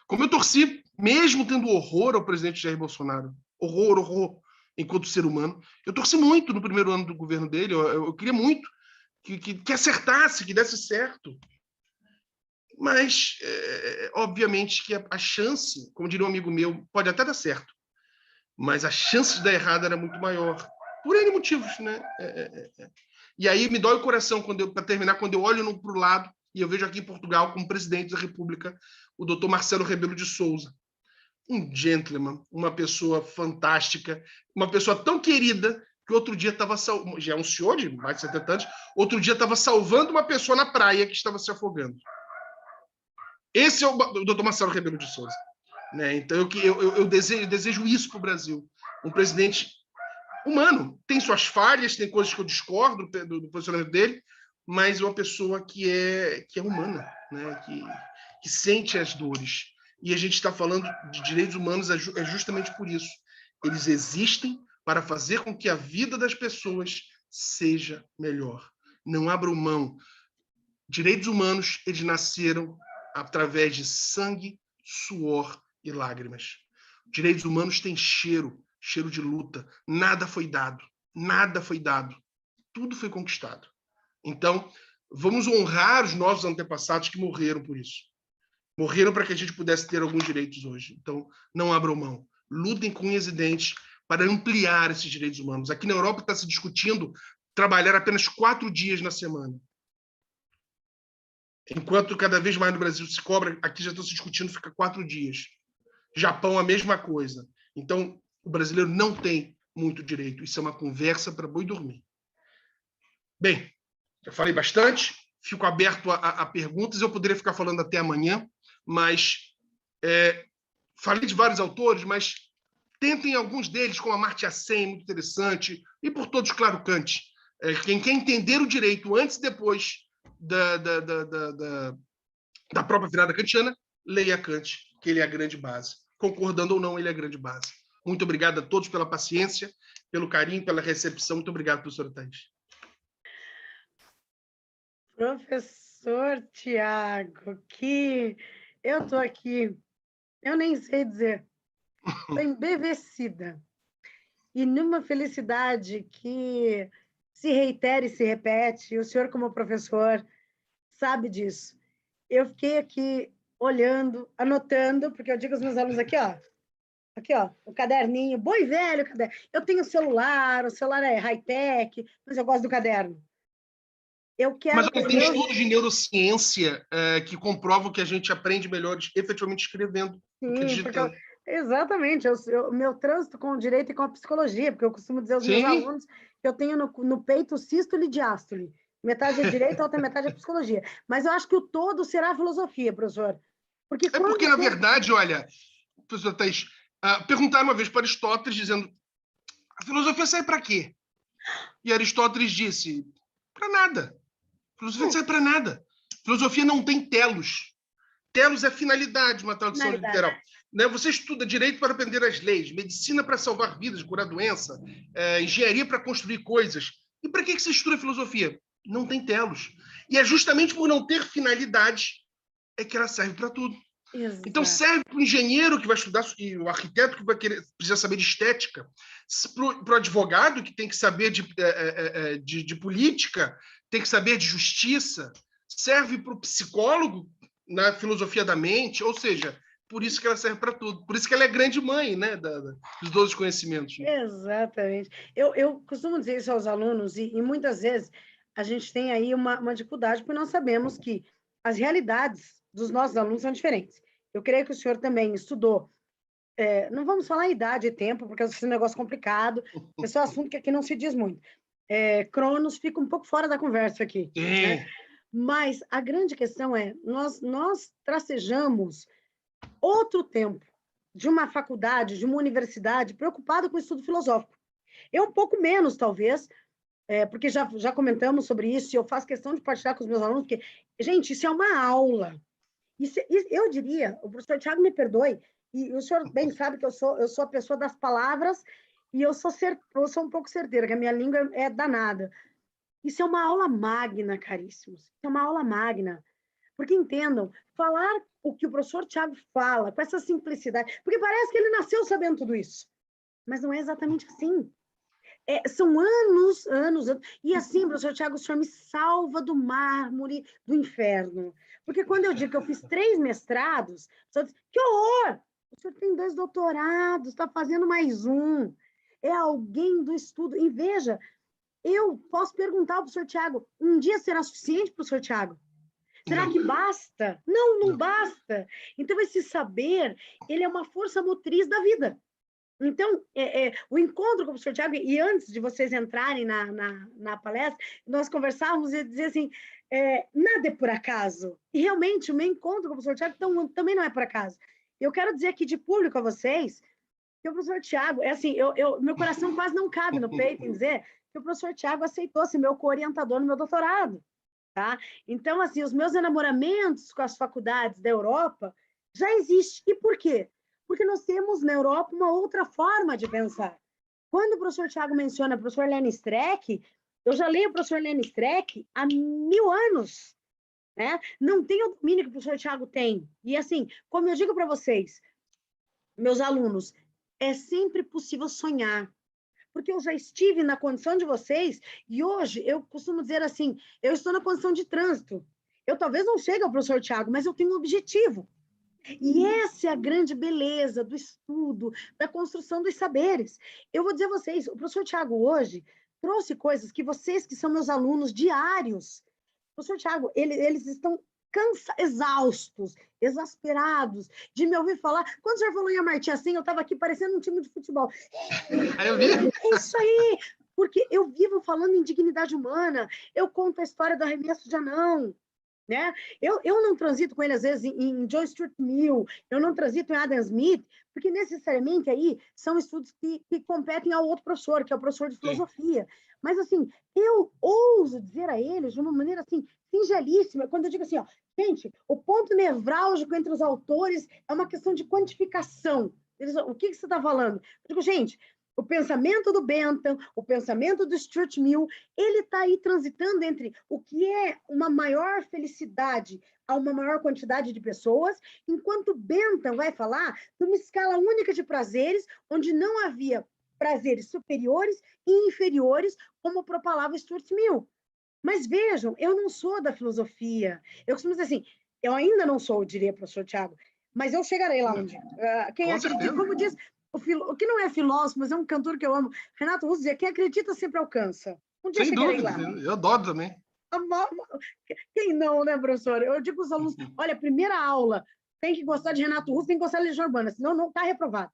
Como eu torci, mesmo tendo horror ao presidente Jair Bolsonaro. Horror. enquanto ser humano. Eu torci muito no primeiro ano do governo dele, eu queria muito que acertasse, que desse certo. Mas, obviamente, que a chance, como diria um amigo meu, pode até dar certo, mas a chance de dar errado era muito maior, por N motivos, né? E aí me dói o coração, para terminar, quando eu olho para o lado e eu vejo aqui em Portugal, como presidente da República, o doutor Marcelo Rebelo de Sousa. Um gentleman, uma pessoa fantástica, uma pessoa tão querida que outro dia estava, já é um senhor de mais de 70 anos, outro dia estava salvando uma pessoa na praia que estava se afogando. Esse é o doutor Marcelo Rebelo de Sousa. Né? Então, eu desejo isso para o Brasil. Um presidente humano. Tem suas falhas, tem coisas que eu discordo do posicionamento dele, mas é uma pessoa que é humana, né? que sente as dores. E a gente está falando de direitos humanos justamente por isso. Eles existem para fazer com que a vida das pessoas seja melhor. Não abram mão. Direitos humanos, eles nasceram através de sangue, suor e lágrimas. Direitos humanos têm cheiro de luta. Nada foi dado. Tudo foi conquistado. Então, vamos honrar os nossos antepassados que morreram por isso. Morreram para que a gente pudesse ter alguns direitos hoje. Então, não abram mão. Lutem com unhas e dentes para ampliar esses direitos humanos. Aqui na Europa está se discutindo trabalhar apenas 4 dias na semana. Enquanto cada vez mais no Brasil se cobra, aqui já estão se discutindo, fica 4 dias. Japão, a mesma coisa. Então, o brasileiro não tem muito direito. Isso é uma conversa para boi dormir. Bem, já falei bastante, fico aberto a perguntas. Eu poderia ficar falando até amanhã, mas falei de vários autores, mas tentem alguns deles, como Amartya Sen, muito interessante, e por todos, claro, Kant. Quem quer entender o direito antes e depois da própria virada kantiana, leia Kant, que ele é a grande base. Concordando ou não, ele é a grande base. Muito obrigado a todos pela paciência, pelo carinho, pela recepção. Muito obrigado, professora Thaís. Professor Tiago, que eu estou aqui, eu nem sei dizer, estou embevecida. E numa felicidade que se reitera e se repete, e o senhor, como professor, sabe disso. Eu fiquei aqui olhando, anotando, porque eu digo aos meus alunos aqui, ó, o caderninho, bom e velho caderno. Eu tenho celular, o celular é high-tech, mas eu gosto do caderno. Eu quero. Mas tem estudos de neurociência que comprovam que a gente aprende melhor efetivamente escrevendo do que digitando. Exatamente. O meu trânsito com o direito e com a psicologia, porque eu costumo dizer aos meus alunos que eu tenho no peito sístole e diástole. Metade é direito, a outra metade é psicologia. Mas eu acho que o todo será filosofia, professor. Porque na verdade, olha, professor Thaís, perguntaram uma vez para Aristóteles, dizendo: a filosofia serve para quê? E Aristóteles disse: para nada. A filosofia não serve para nada. A filosofia não tem telos. Telos é finalidade, uma tradução literal. Né? Você estuda direito para aprender as leis, medicina para salvar vidas, curar doença, engenharia para construir coisas. E para que você estuda filosofia? Não tem telos. E é justamente por não ter finalidade é que ela serve para tudo. Exato. Então serve para o engenheiro que vai estudar, e o arquiteto que precisa saber de estética, para o advogado que tem que saber de política, tem que saber de justiça, serve para o psicólogo na filosofia da mente, ou seja, por isso que ela serve para tudo. Por isso que ela é grande mãe, né, dos 12 conhecimentos. Né? Exatamente. Eu costumo dizer isso aos alunos, e muitas vezes a gente tem aí uma dificuldade, porque nós sabemos que as realidades dos nossos alunos são diferentes. Eu creio que o senhor também estudou. Não vamos falar idade e tempo, porque esse é um negócio complicado. Esse é um assunto que aqui não se diz muito. Cronos fica um pouco fora da conversa aqui. Né? Mas a grande questão é, nós tracejamos outro tempo de uma faculdade, de uma universidade, preocupada com o estudo filosófico. Eu um pouco menos, talvez, porque já comentamos sobre isso, e eu faço questão de partilhar com os meus alunos, porque, gente, isso é uma aula. Eu diria, o professor Tiago me perdoe, e o senhor bem sabe que eu sou a pessoa das palavras, e eu sou um pouco certeira, que a minha língua é danada. Isso é uma aula magna, caríssimos. Isso é uma aula magna. Porque entendam, falar o que o professor Tiago fala, com essa simplicidade, porque parece que ele nasceu sabendo tudo isso. mas não é exatamente assim. São anos, anos, anos. E assim, professor Tiago, o senhor me salva do mármore do inferno. Porque quando eu digo que eu fiz 3 mestrados, o senhor diz, que horror! O senhor tem 2 doutorados, está fazendo mais um. É alguém do estudo. E veja, eu posso perguntar para o senhor Tiago, um dia será suficiente para o senhor Tiago? Será que basta? Não, não basta. Então, esse saber, ele é uma força motriz da vida. Então, o encontro com o professor Tiago, e antes de vocês entrarem na palestra, nós conversávamos e dizia assim, nada é por acaso. E realmente, o meu encontro com o professor Tiago também não é por acaso. Eu quero dizer aqui de público a vocês que o professor Tiago, assim, meu coração quase não cabe no peito em dizer que o professor Tiago aceitou ser meu co-orientador no meu doutorado. Tá? Então, assim, os meus enamoramentos com as faculdades da Europa já existem. E por quê? Porque nós temos na Europa uma outra forma de pensar. Quando o professor Tiago menciona o professor Lenny Streck, eu já leio o professor Lenny Streck há 1000 anos. Né? Não tem o domínio que o professor Tiago tem. E assim, como eu digo para vocês, meus alunos, é sempre possível sonhar. Porque eu já estive na condição de vocês e hoje eu costumo dizer assim, eu estou na condição de trânsito. Eu talvez não chegue ao professor Tiago, mas eu tenho um objetivo. E essa é a grande beleza do estudo, da construção dos saberes. Eu vou dizer a vocês, o professor Tiago hoje trouxe coisas que vocês, que são meus alunos diários, o professor Tiago, eles estão exaustos, exasperados de me ouvir falar. Quando o senhor falou em Amartya Sen, eu estava aqui parecendo um time de futebol. Eu vi. É isso aí, porque eu vivo falando em dignidade humana, eu conto a história do arremesso de anão, né? Eu não transito com ele, às vezes, em John Stuart Mill, eu não transito em Adam Smith, porque necessariamente aí são estudos que competem ao outro professor, que é o professor de filosofia. Sim. Mas, assim, eu ouso dizer a eles de uma maneira, assim, singelíssima, quando eu digo assim, ó, gente, o ponto nevrálgico entre os autores é uma questão de quantificação. Eles, o que você está falando? Eu digo, gente, o pensamento do Bentham, o pensamento do Stuart Mill, ele está aí transitando entre o que é uma maior felicidade a uma maior quantidade de pessoas, enquanto Bentham vai falar de uma escala única de prazeres, onde não havia prazeres superiores e inferiores, como propalava Stuart Mill. Mas vejam, eu não sou da filosofia. Eu costumo dizer assim, eu ainda não sou, eu diria, professor Tiago, mas eu chegarei lá um dia. Quem acredita, como diz o que não é filósofo, mas é um cantor que eu amo, Renato Russo dizia, quem acredita sempre alcança. Um dia sem chegarei dúvida, lá. eu adoro também. Quem não, né, professor? Eu digo aos alunos, olha, primeira aula, tem que gostar de Renato Russo, tem que gostar de Legião Urbana, senão não está reprovado.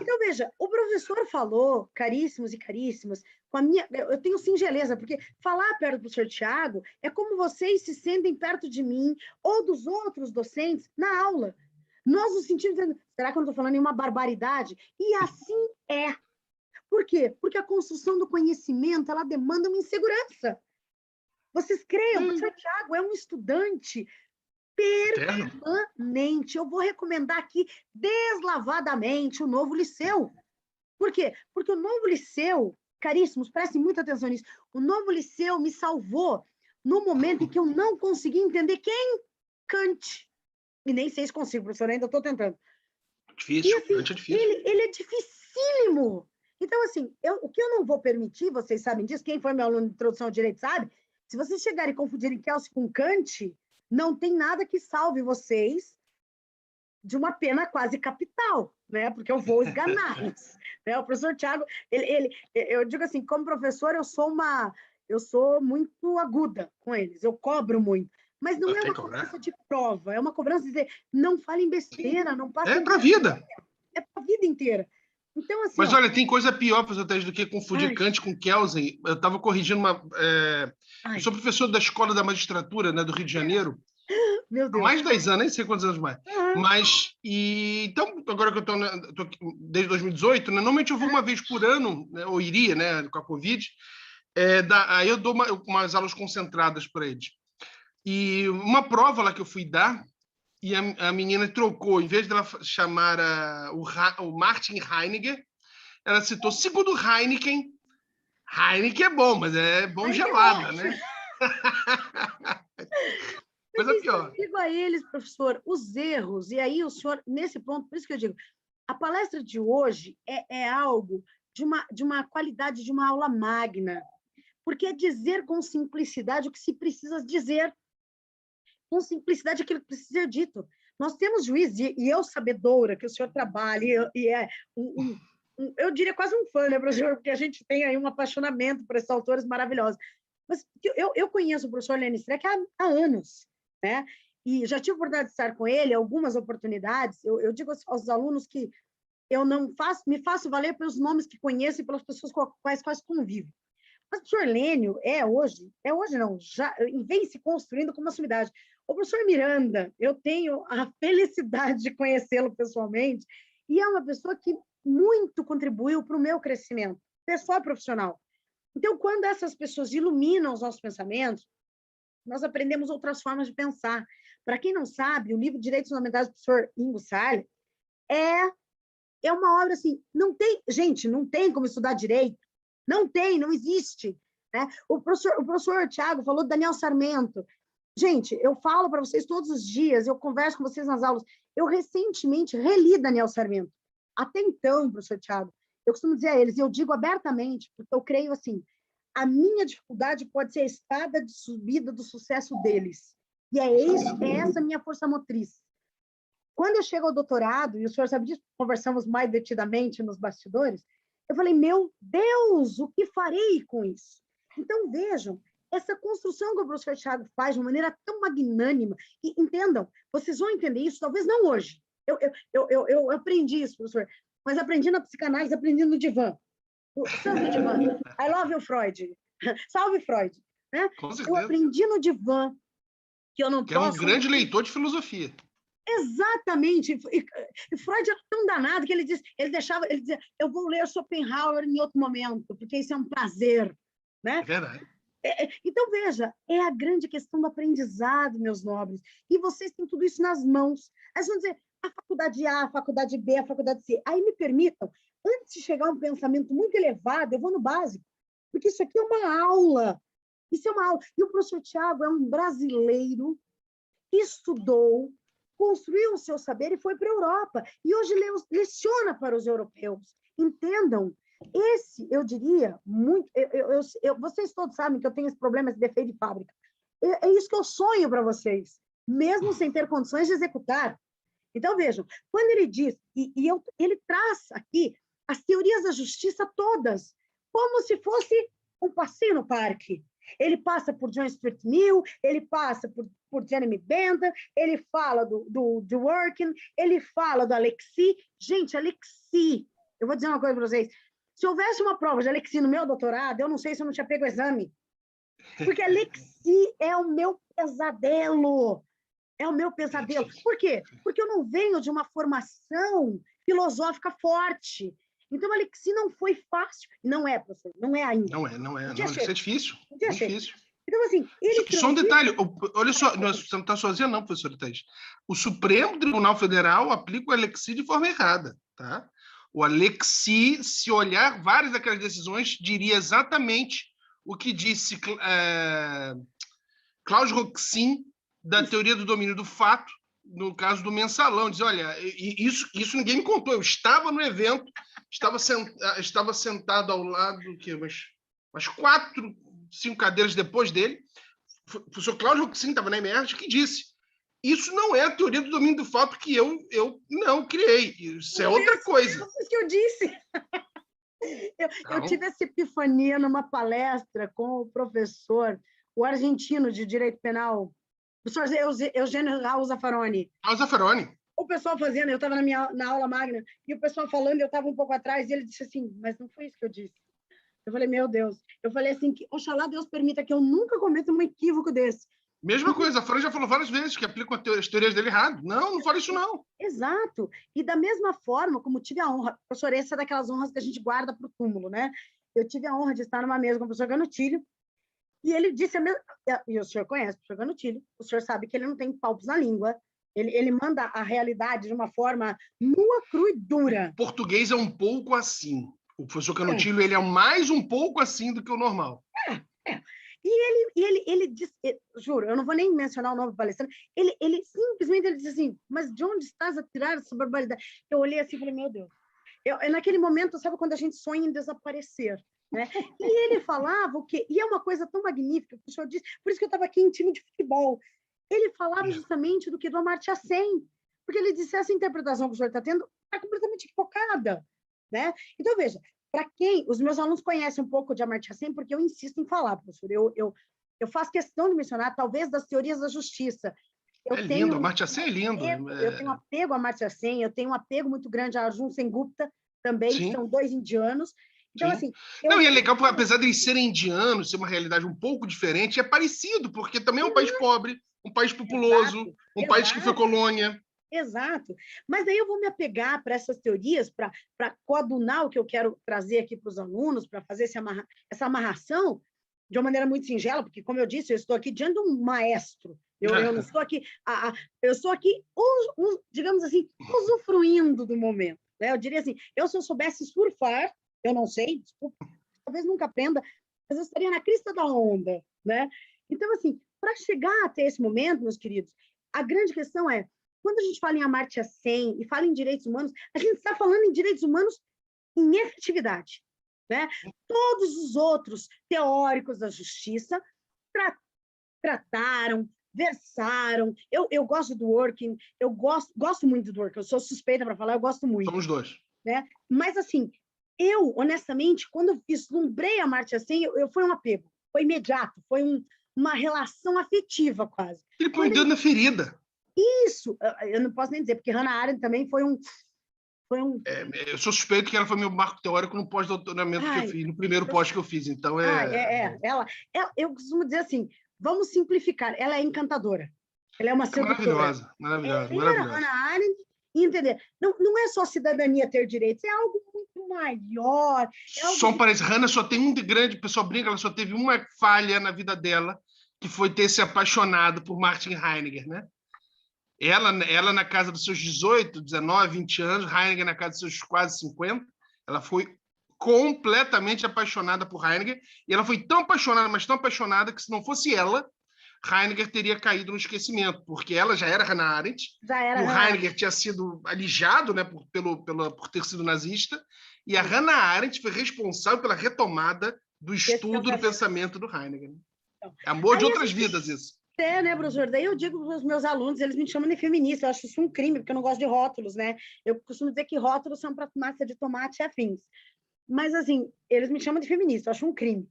Então, veja, o professor falou, caríssimos e caríssimas, com a minha, eu tenho singeleza, porque falar perto do professor Tiago é como vocês se sentem perto de mim ou dos outros docentes na aula. Nós nos sentimos dizendo, será que eu não estou falando nenhuma barbaridade? E assim é. Por quê? Porque a construção do conhecimento, ela demanda uma insegurança. Vocês creiam, o professor Tiago é um estudante permanente. Eu vou recomendar aqui deslavadamente o Novo Liceu. Por quê? Porque o Novo Liceu, caríssimos, prestem muita atenção nisso, o Novo Liceu me salvou no momento em que eu não consegui entender quem? Kant. E nem sei se consigo, professor, ainda estou tentando. Difícil, e, assim, Kant é difícil. Ele é dificílimo. Então, assim, o que eu não vou permitir, vocês sabem disso, quem foi meu aluno de introdução ao direito sabe, se vocês chegarem e confundirem Kelsey com Kant, não tem nada que salve vocês de uma pena quase capital, né? Porque eu vou esganá-los. Né? O professor Tiago, eu digo assim, como professor, eu sou muito aguda com eles, eu cobro muito. Mas não é uma cobrança de prova, é uma cobrança de dizer, não falem besteira, não passem... É para a vida. É para a vida inteira. Então, assim, mas, olha, tem coisa pior, professor Teles, do que confundir Kant com Kelsen. Eu estava corrigindo uma... Eu sou professor da Escola da Magistratura, né, do Rio de Janeiro. Meu Deus. Há mais de 10 anos, nem sei quantos anos mais. Mas, então, agora que eu estou desde 2018, né, normalmente eu vou uma vez por ano, né, ou iria, né, com a Covid, aí eu dou umas aulas concentradas para eles. E uma prova lá que eu fui dar, e a menina trocou, em vez dela chamar o Martin Heidegger, ela citou, segundo Heineken é bom, mas é bom gelada, né? Coisa pior. Eu digo a eles, professor, os erros, e aí o senhor, nesse ponto, por isso que eu digo, A palestra de hoje é algo de uma qualidade de uma aula magna, porque é dizer com simplicidade o que se precisa dizer, com simplicidade aquilo que precisa ser dito. Nós temos juízes, e eu, sabedora, que o senhor trabalha, e é eu diria quase um fã, né, professor? Porque a gente tem aí um apaixonamento por esses autores maravilhosos. Mas eu conheço o professor Lênin Streck há anos, né? E já tive a oportunidade de estar com ele, algumas oportunidades. Eu digo aos alunos que eu não me faço valer pelos nomes que conheço e pelas pessoas com as quais convivo. Mas o professor Lênio hoje não, já vem se construindo como uma sumidade. O professor Miranda, eu tenho a felicidade de conhecê-lo pessoalmente, e é uma pessoa que muito contribuiu para o meu crescimento, pessoal e profissional. Então, quando essas pessoas iluminam os nossos pensamentos, nós aprendemos outras formas de pensar. Para quem não sabe, o livro Direitos Fundamentais do professor Ingo Salles é uma obra assim, não tem como estudar direito, não existe. Né? O professor Tiago falou do Daniel Sarmento. Gente, eu falo para vocês todos os dias, eu converso com vocês nas aulas, eu recentemente reli Daniel Sarmento. Até então, professor Tiago, eu costumo dizer a eles, e eu digo abertamente, porque eu creio assim, a minha dificuldade pode ser a escada de subida do sucesso deles. E é essa minha força motriz. Quando eu chego ao doutorado, e o senhor sabe disso, conversamos mais detidamente nos bastidores, eu falei, meu Deus, o que farei com isso? Então, vejam, essa construção que o professor Thiago faz de uma maneira tão magnânima, e entendam, vocês vão entender isso, talvez não hoje. Eu aprendi isso, professor, mas aprendi na psicanálise, aprendi no divã. O santo divã. I love you, Freud. Salve, Freud. Né? Eu aprendi no divã que eu não que posso... é um grande leitor de filosofia. Exatamente. E Freud era tão danado que ele dizia, eu vou ler Schopenhauer em outro momento, porque isso é um prazer. Né? É verdade. Então, veja, é a grande questão do aprendizado, meus nobres. E vocês têm tudo isso nas mãos. Aí vocês vão dizer, a faculdade A, a faculdade B, a faculdade C. Aí me permitam, antes de chegar a um pensamento muito elevado, eu vou no básico, porque isso aqui é uma aula. Isso é uma aula. E o professor Tiago é um brasileiro que estudou, construiu o seu saber e foi para a Europa. E hoje leciona para os europeus. Entendam, eu diria, muito... vocês todos sabem que eu tenho esse problema, esse defeito de fábrica. É isso que eu sonho para vocês, mesmo sem ter condições de executar. Então, vejam, quando ele diz, ele traz aqui as teorias da justiça todas, como se fosse um passeio no parque. Ele passa por John Stuart Mill, ele passa por Jeremy Bentham, ele fala do Dworkin, ele fala do Alexis. Gente, Alexis, eu vou dizer uma coisa para vocês, se houvesse uma prova de Alexis no meu doutorado, eu não sei se eu não tinha pego o exame, porque Alexis é o meu pesadelo. É o meu pesadelo. Por quê? Porque eu não venho de uma formação filosófica forte. Então, Alexis não foi fácil. Não é, professor, não é ainda. Não é. Isso é difícil. É difícil. Então, assim, Só um detalhe, olha só, você não está sozinha, não, professor Thaís. O Supremo Tribunal Federal aplica o Alexis de forma errada, tá? O Alexis, se olhar várias daquelas decisões, diria exatamente o que disse Klaus Roxin da teoria do domínio do fato, no caso do mensalão. Diz, olha, isso ninguém me contou, eu estava no evento, estava sentado ao lado, umas 4, 5 cadeiras depois dele, o professor Cláudio Roxin estava na Emerge, que disse, isso não é a teoria do domínio do fato que eu não criei, isso é outra coisa. Isso que eu disse. Eu tive essa epifania numa palestra com o professor, o argentino de Direito Penal, o professor Eugênio Raul Zaffaroni. O pessoal fazendo, eu estava na aula magna, e o pessoal falando, eu estava um pouco atrás, e ele disse assim, mas não foi isso que eu disse. Eu falei, meu Deus. Eu falei assim, que oxalá Deus permita que eu nunca cometa um equívoco desse. Mesma coisa, a Fran já falou várias vezes que aplicam as teorias dele errado. Não fala isso não. Exato. E da mesma forma, como tive a honra, professor, essa é daquelas honras que a gente guarda para o túmulo, né? Eu tive a honra de estar numa mesa com o professor Ganutilho, e ele disse, e o senhor conhece o professor Ganutilho, o senhor sabe que ele não tem palpos na língua, ele manda a realidade de uma forma nua, crua e dura. O português é um pouco assim. O professor Ganutilho, ele é mais um pouco assim do que o normal. E ele disse, juro, eu não vou nem mencionar o nome do palestrante, ele simplesmente ele disse assim, mas de onde estás a tirar essa barbaridade? Eu olhei assim e falei, meu Deus. Naquele momento, sabe quando a gente sonha em desaparecer? Né? E ele falava o quê? E é uma coisa tão magnífica, que o senhor disse, por isso que eu estava aqui em time de futebol. Ele falava justamente do que do Amartya Sen, porque ele disse, essa interpretação que o senhor está tendo está completamente equivocada. Né? Então, veja, para quem... Os meus alunos conhecem um pouco de Amartya Sen, porque eu insisto em falar, professor. Eu faço questão de mencionar, talvez, das teorias da justiça. É lindo, Amartya Sen é lindo. Eu tenho apego a Amartya Sen, eu tenho um apego muito grande a Arjun Sengupta também, Sim. que são 2 indianos. Então, Sim. assim... Não, e é legal, porque, apesar de eles serem indianos, ser uma realidade um pouco diferente, é parecido, porque também é um país pobre, um país populoso, um país que foi colônia. Exato. Mas aí eu vou me apegar para essas teorias, para coadunar o que eu quero trazer aqui para os alunos, para fazer essa amarração de uma maneira muito singela, porque, como eu disse, eu estou aqui diante de um maestro. Eu não estou aqui... eu estou aqui, digamos assim, usufruindo do momento. Né? Eu diria assim, se eu soubesse surfar, eu não sei, desculpa, talvez nunca aprenda, mas eu estaria na crista da onda. Né? Então, assim, para chegar até esse momento, meus queridos, a grande questão é, quando a gente fala em Amartya Sen e fala em direitos humanos, a gente está falando em direitos humanos em efetividade. Né? Todos os outros teóricos da justiça trataram, versaram. Eu gosto do Dworkin, eu gosto muito do Dworkin, eu sou suspeita para falar, eu gosto muito. Somos dois. Né? Mas, assim, eu, honestamente, quando eu vislumbrei a Amartya Sen, foi um apego, foi imediato, foi uma relação afetiva quase. Ele põe o dedo na ferida. Isso, eu não posso nem dizer, porque Hannah Arendt também foi um... eu sou suspeito que ela foi meu marco teórico no pós-doutoramento que eu fiz, no primeiro pós que eu fiz, então ela, eu costumo dizer assim, vamos simplificar, ela é encantadora, ela é uma sedutora. Maravilhosa. Hannah Arendt, entender, não é só cidadania ter direitos, é algo muito maior. Só parece, Hannah só tem um grande, o pessoal brinca, ela só teve uma falha na vida dela, que foi ter se apaixonado por Martin Heidegger, né? Ela na casa dos seus 18, 19, 20 anos, Heidegger na casa dos seus quase 50, ela foi completamente apaixonada por Heidegger, e ela foi tão apaixonada, mas tão apaixonada, que se não fosse ela, Heidegger teria caído no esquecimento, porque ela já era Hannah Arendt, e o Heidegger tinha sido alijado, né, por ter sido nazista, e a Hannah Arendt foi responsável pela retomada do estudo do pensamento do Heidegger. Amor de outras vidas, isso. Né, professor? Daí eu digo para os meus alunos, eles me chamam de feminista, eu acho isso um crime, porque eu não gosto de rótulos, né? Eu costumo dizer que rótulos são para massa de tomate e afins. Mas, assim, eles me chamam de feminista, eu acho um crime.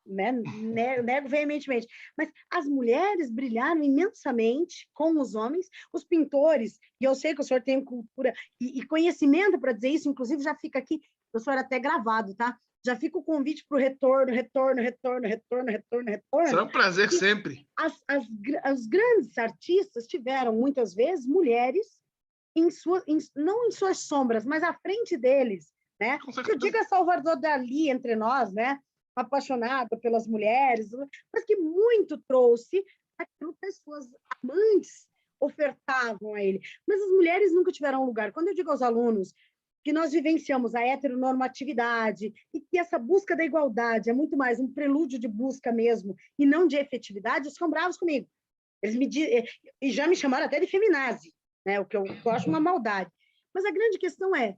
Né? Nego veementemente. Mas as mulheres brilharam imensamente com os homens, os pintores, e eu sei que o senhor tem cultura e conhecimento para dizer isso, inclusive já fica aqui, professor, até gravado, tá? Já fica o convite para o retorno. Será um prazer sempre. Os grandes artistas tiveram, muitas vezes, mulheres não em suas sombras, mas à frente deles. Né? Eu digo a Salvador Dalí entre nós, né? Apaixonada pelas mulheres, mas que muito trouxe aquilo que as suas amantes ofertavam a ele. Mas as mulheres nunca tiveram lugar. Quando eu digo aos alunos que nós vivenciamos a heteronormatividade e que essa busca da igualdade é muito mais um prelúdio de busca mesmo e não de efetividade, eles ficam bravos comigo. Eles e já me chamaram até de feminazi, né? O que eu acho uma maldade. Mas a grande questão é,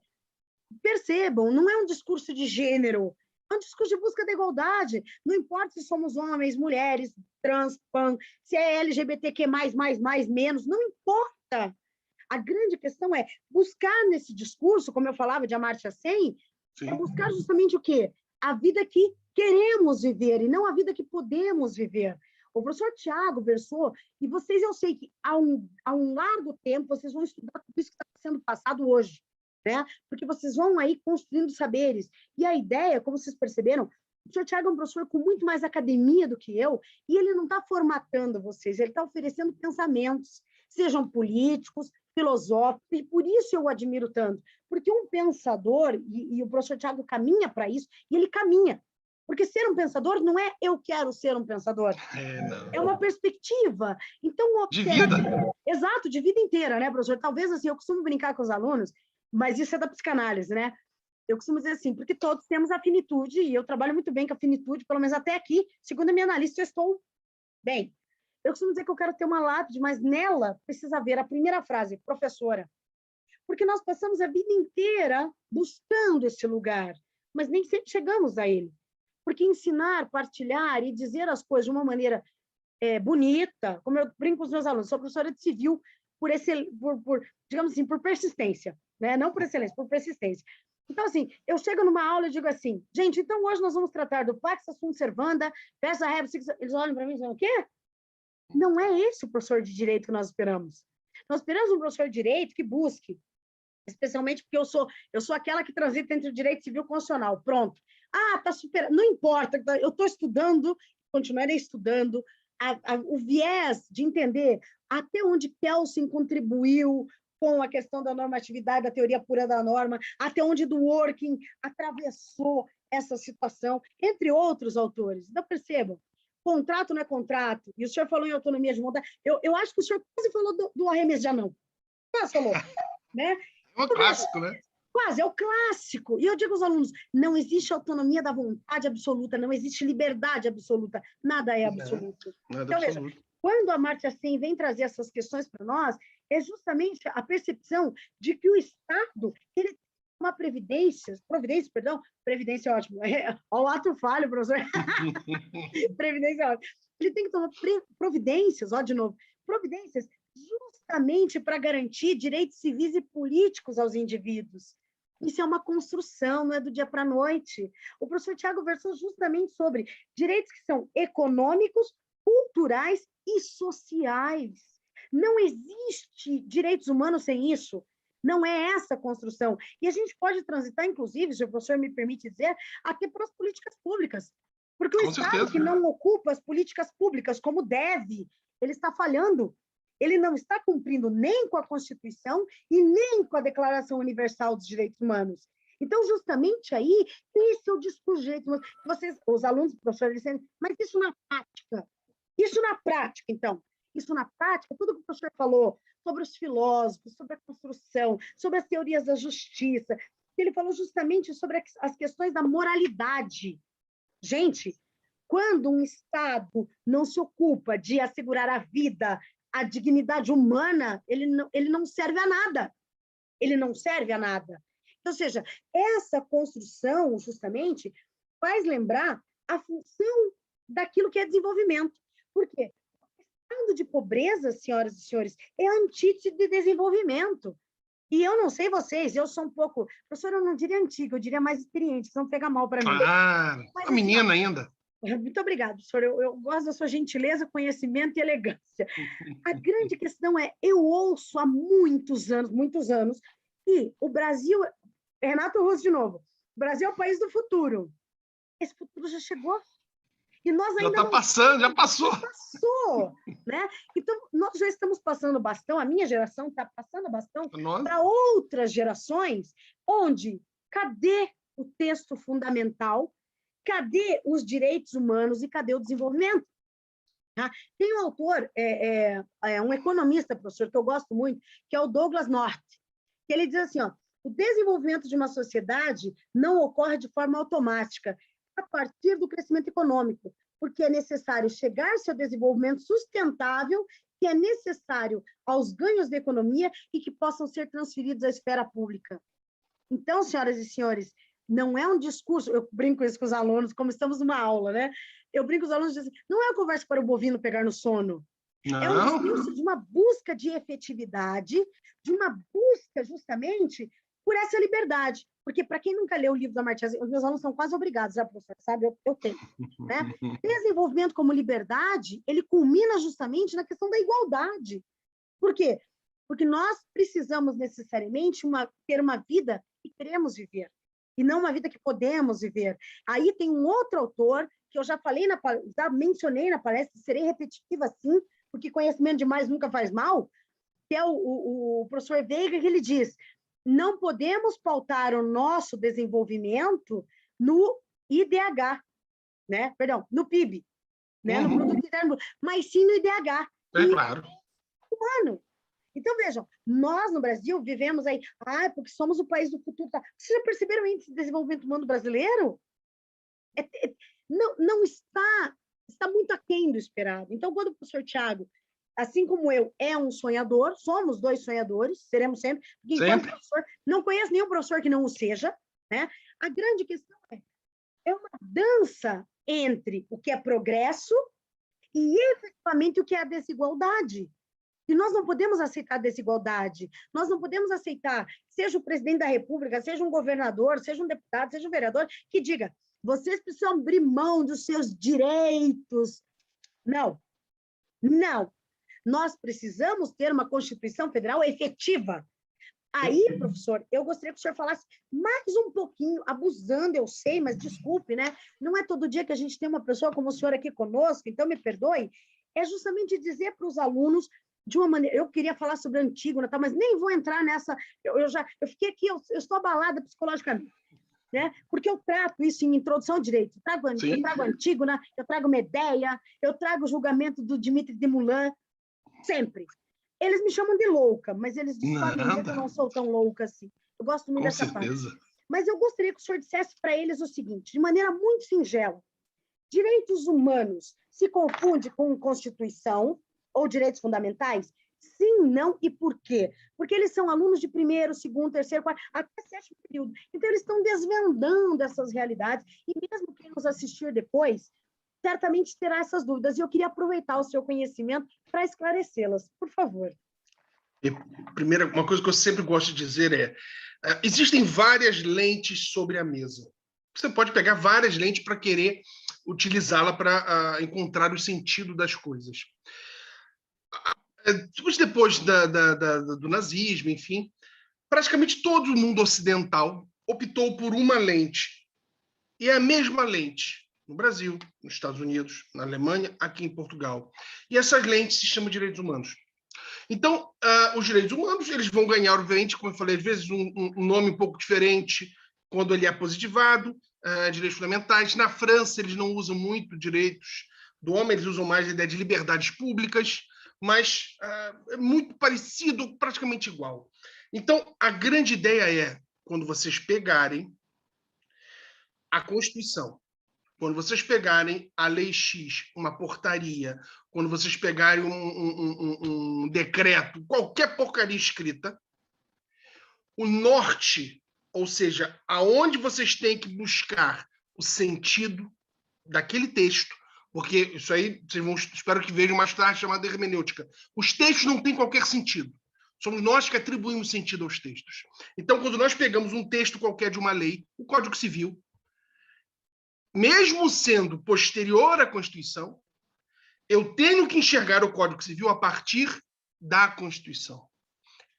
percebam, não é um discurso de gênero, é um discurso de busca da igualdade. Não importa se somos homens, mulheres, trans, pan, se é LGBTQ+, menos, não importa. A grande questão é buscar nesse discurso, como eu falava de Amartya Sen, é buscar justamente o quê? A vida que queremos viver e não a vida que podemos viver. O professor Tiago versou, e vocês, eu sei que há um largo tempo vocês vão estudar tudo isso que está sendo passado hoje, né? Porque vocês vão aí construindo saberes. E a ideia, como vocês perceberam, o senhor Tiago é um professor com muito mais academia do que eu, e ele não está formatando vocês, ele está oferecendo pensamentos, sejam políticos, filosóficos, e por isso eu o admiro tanto, porque um pensador, e o professor Tiago caminha para isso, e ele caminha, porque ser um pensador não é eu quero ser um pensador, é uma perspectiva. Então, de vida. Exato, de vida inteira, né, professor? Talvez, assim, eu costumo brincar com os alunos, mas isso é da psicanálise, né? Eu costumo dizer assim, porque todos temos a finitude, e eu trabalho muito bem com a finitude, pelo menos até aqui, segundo a minha analista, eu estou bem. Eu costumo dizer que eu quero ter uma lápide, mas nela precisa haver a primeira frase, professora. Porque nós passamos a vida inteira buscando esse lugar, mas nem sempre chegamos a ele. Porque ensinar, partilhar e dizer as coisas de uma maneira bonita, como eu brinco com os meus alunos, sou professora de civil digamos assim, por persistência, né? Não por excelência, por persistência. Então, assim, eu chego numa aula e digo assim, gente, então hoje nós vamos tratar do Pax Sunt Servanda, Peça Reb, eles olham para mim e dizem, o quê? Não é esse o professor de direito que nós esperamos. Nós esperamos um professor de direito que busque, especialmente porque eu sou aquela que transita entre o direito civil e constitucional. Pronto. Ah, tá super. Não importa, eu estou estudando, continuarei estudando, o viés de entender até onde Kelsen contribuiu com a questão da normatividade, da teoria pura da norma, até onde Dworkin atravessou essa situação, entre outros autores. Então, percebam, contrato não é contrato, e o senhor falou em autonomia de vontade, eu acho que o senhor quase falou do arremesso de anão. Quase falou, né? É um clássico, né? Quase, é o clássico. E eu digo aos alunos, não existe autonomia da vontade absoluta, não existe liberdade absoluta, nada é absoluto. Nada então, absoluto. Veja, quando a Amartya Sen vem trazer essas questões para nós, é justamente a percepção de que o Estado, ele tem uma previdência é ótimo, o ato falho, professor, previdência é ótimo, ele tem que tomar providências, de novo, providências justamente para garantir direitos civis e políticos aos indivíduos. Isso é uma construção, não é do dia para a noite. O professor Tiago versou justamente sobre direitos que são econômicos, culturais e sociais. Não existe direitos humanos sem isso. Não é essa a construção. E a gente pode transitar, inclusive, se o professor me permite dizer, até para as políticas públicas. Porque o Estado que não ocupa as políticas públicas como deve, ele está falhando. Ele não está cumprindo nem com a Constituição e nem com a Declaração Universal dos Direitos Humanos. Então, justamente aí, esse é o discurso de direitos humanos. Vocês, os alunos, professores, dizem, mas isso na prática? Isso na prática, então? Isso na prática, tudo que o professor falou sobre os filósofos, sobre a construção, sobre as teorias da justiça, ele falou justamente sobre as questões da moralidade. Gente, quando um Estado não se ocupa de assegurar a vida, a dignidade humana, ele não serve a nada. Ele não serve a nada. Ou seja, essa construção, justamente, faz lembrar a função daquilo que é desenvolvimento. Por quê? O estado de pobreza, senhoras e senhores, é a antítese de desenvolvimento. E eu não sei vocês, eu sou um pouco... Professora, eu não diria antiga, eu diria mais experiente, senão pega mal para mim. Mas, uma menina ainda. Muito obrigada, professor. Eu gosto da sua gentileza, conhecimento e elegância. A grande questão é, eu ouço há muitos anos, que o Brasil... Renato Russo, de novo. O Brasil é o país do futuro. Esse futuro já chegou. E nós ainda já está passando, já passou. Passou, né? Então, nós já estamos passando o bastão, a minha geração está passando o bastão para outras gerações, onde cadê o texto fundamental? Cadê os direitos humanos e cadê o desenvolvimento? Tá? Tem um autor, um economista, professor, que eu gosto muito, que é o Douglas North, que ele diz assim, o desenvolvimento de uma sociedade não ocorre de forma automática, a partir do crescimento econômico, porque é necessário chegar-se ao desenvolvimento sustentável, que é necessário aos ganhos da economia e que possam ser transferidos à esfera pública. Então, senhoras e senhores, não é um discurso, eu brinco isso com os alunos, como estamos numa aula, né? Eu brinco com os alunos e dizem, não é uma conversa para o bovino pegar no sono. Não. É um discurso de uma busca de efetividade, de uma busca, justamente, por essa liberdade. Porque, para quem nunca leu o livro da Amartya Sen, os meus alunos são quase obrigados, professor, sabe? Eu tenho. Né? Desenvolvimento como liberdade, ele culmina justamente na questão da igualdade. Por quê? Porque nós precisamos necessariamente ter uma vida que queremos viver, e não uma vida que podemos viver. Aí tem um outro autor, que eu já mencionei na palestra, serei repetitiva sim, porque conhecimento demais nunca faz mal, que é o professor Veiga, que ele diz, não podemos pautar o nosso desenvolvimento no IDH, né? Perdão, no PIB, né? No Produto Interno Bruto, mas sim no IDH. É claro. Humano. Então, vejam, nós no Brasil vivemos aí, porque somos o país do futuro. Tá? Vocês já perceberam o índice de desenvolvimento humano brasileiro? Não está muito aquém do esperado. Então, quando o professor Tiago, assim como eu, é um sonhador, somos dois sonhadores, seremos sempre, porque enquanto professor, não conheço nenhum professor que não o seja, né? A grande questão é uma dança entre o que é progresso e, efetivamente, o que é a desigualdade. E nós não podemos aceitar desigualdade, nós não podemos aceitar, seja o presidente da República, seja um governador, seja um deputado, seja um vereador, que diga, vocês precisam abrir mão dos seus direitos. Não, não. Nós precisamos ter uma Constituição Federal efetiva. Aí, professor, eu gostaria que o senhor falasse mais um pouquinho, abusando, eu sei, mas desculpe, né? Não é todo dia que a gente tem uma pessoa como o senhor aqui conosco, então me perdoe. É justamente dizer para os alunos, de uma maneira... Eu queria falar sobre Antígona, tá? Mas nem vou entrar nessa... Eu fiquei aqui, eu estou abalada psicologicamente. Né? Porque eu trato isso em introdução ao direito. Eu trago Antígona, eu trago Medeia, eu trago o julgamento do Dimitri de Moulin, sempre. Eles me chamam de louca, mas eles podem dizer que eu não sou tão louca assim. Eu gosto muito dessa parte. Mas eu gostaria que o senhor dissesse para eles o seguinte, de maneira muito singela, direitos humanos se confunde com Constituição ou direitos fundamentais? Sim, não e por quê? Porque eles são alunos de primeiro, segundo, terceiro, quarto, até sétimo período. Então, eles estão desvendando essas realidades. E mesmo quem nos assistir depois, certamente terá essas dúvidas. E eu queria aproveitar o seu conhecimento para esclarecê-las. Por favor. Primeira, uma coisa que eu sempre gosto de dizer é, existem várias lentes sobre a mesa. Você pode pegar várias lentes para querer utilizá-la para encontrar o sentido das coisas. Depois do nazismo, enfim, praticamente todo o mundo ocidental optou por uma lente. E é a mesma lente no Brasil, nos Estados Unidos, na Alemanha, aqui em Portugal. E essas lentes se chamam direitos humanos. Então, os direitos humanos eles vão ganhar, obviamente, como eu falei, às vezes um nome um pouco diferente quando ele é positivado, direitos fundamentais. Na França, eles não usam muito direitos do homem, eles usam mais a ideia de liberdades públicas, mas é muito parecido, praticamente igual. Então, a grande ideia é, quando vocês pegarem a Constituição, quando vocês pegarem a Lei X, uma portaria, quando vocês pegarem um decreto, qualquer porcaria escrita, o norte, ou seja, aonde vocês têm que buscar o sentido daquele texto, porque isso aí, vocês vão, espero que vejam mais tarde, chamada hermenêutica. Os textos não têm qualquer sentido. Somos nós que atribuímos sentido aos textos. Então, quando nós pegamos um texto qualquer de uma lei, o Código Civil, mesmo sendo posterior à Constituição, eu tenho que enxergar o Código Civil a partir da Constituição.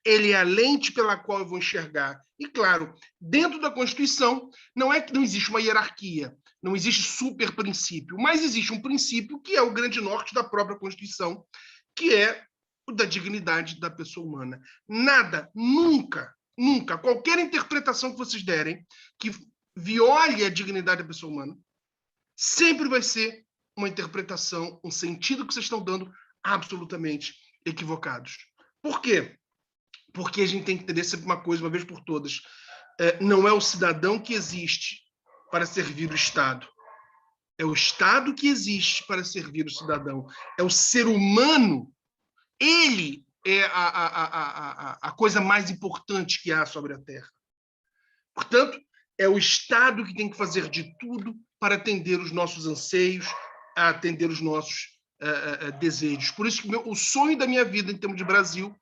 Ele é a lente pela qual eu vou enxergar. E, claro, dentro da Constituição, não é que não existe uma hierarquia, não existe super princípio, mas existe um princípio que é o grande norte da própria Constituição, que é o da dignidade da pessoa humana. Nada, nunca, qualquer interpretação que vocês derem que viole a dignidade da pessoa humana, sempre vai ser uma interpretação, um sentido que vocês estão dando absolutamente equivocados. Por quê? Porque a gente tem que entender sempre uma coisa, uma vez por todas. Não é o cidadão que existe para servir o Estado. É o Estado que existe para servir o cidadão. É o ser humano. Ele é a coisa mais importante que há sobre a Terra. Portanto, é o Estado que tem que fazer de tudo para atender os nossos anseios, atender os nossos desejos. Por isso que o sonho da minha vida, em termos de Brasil,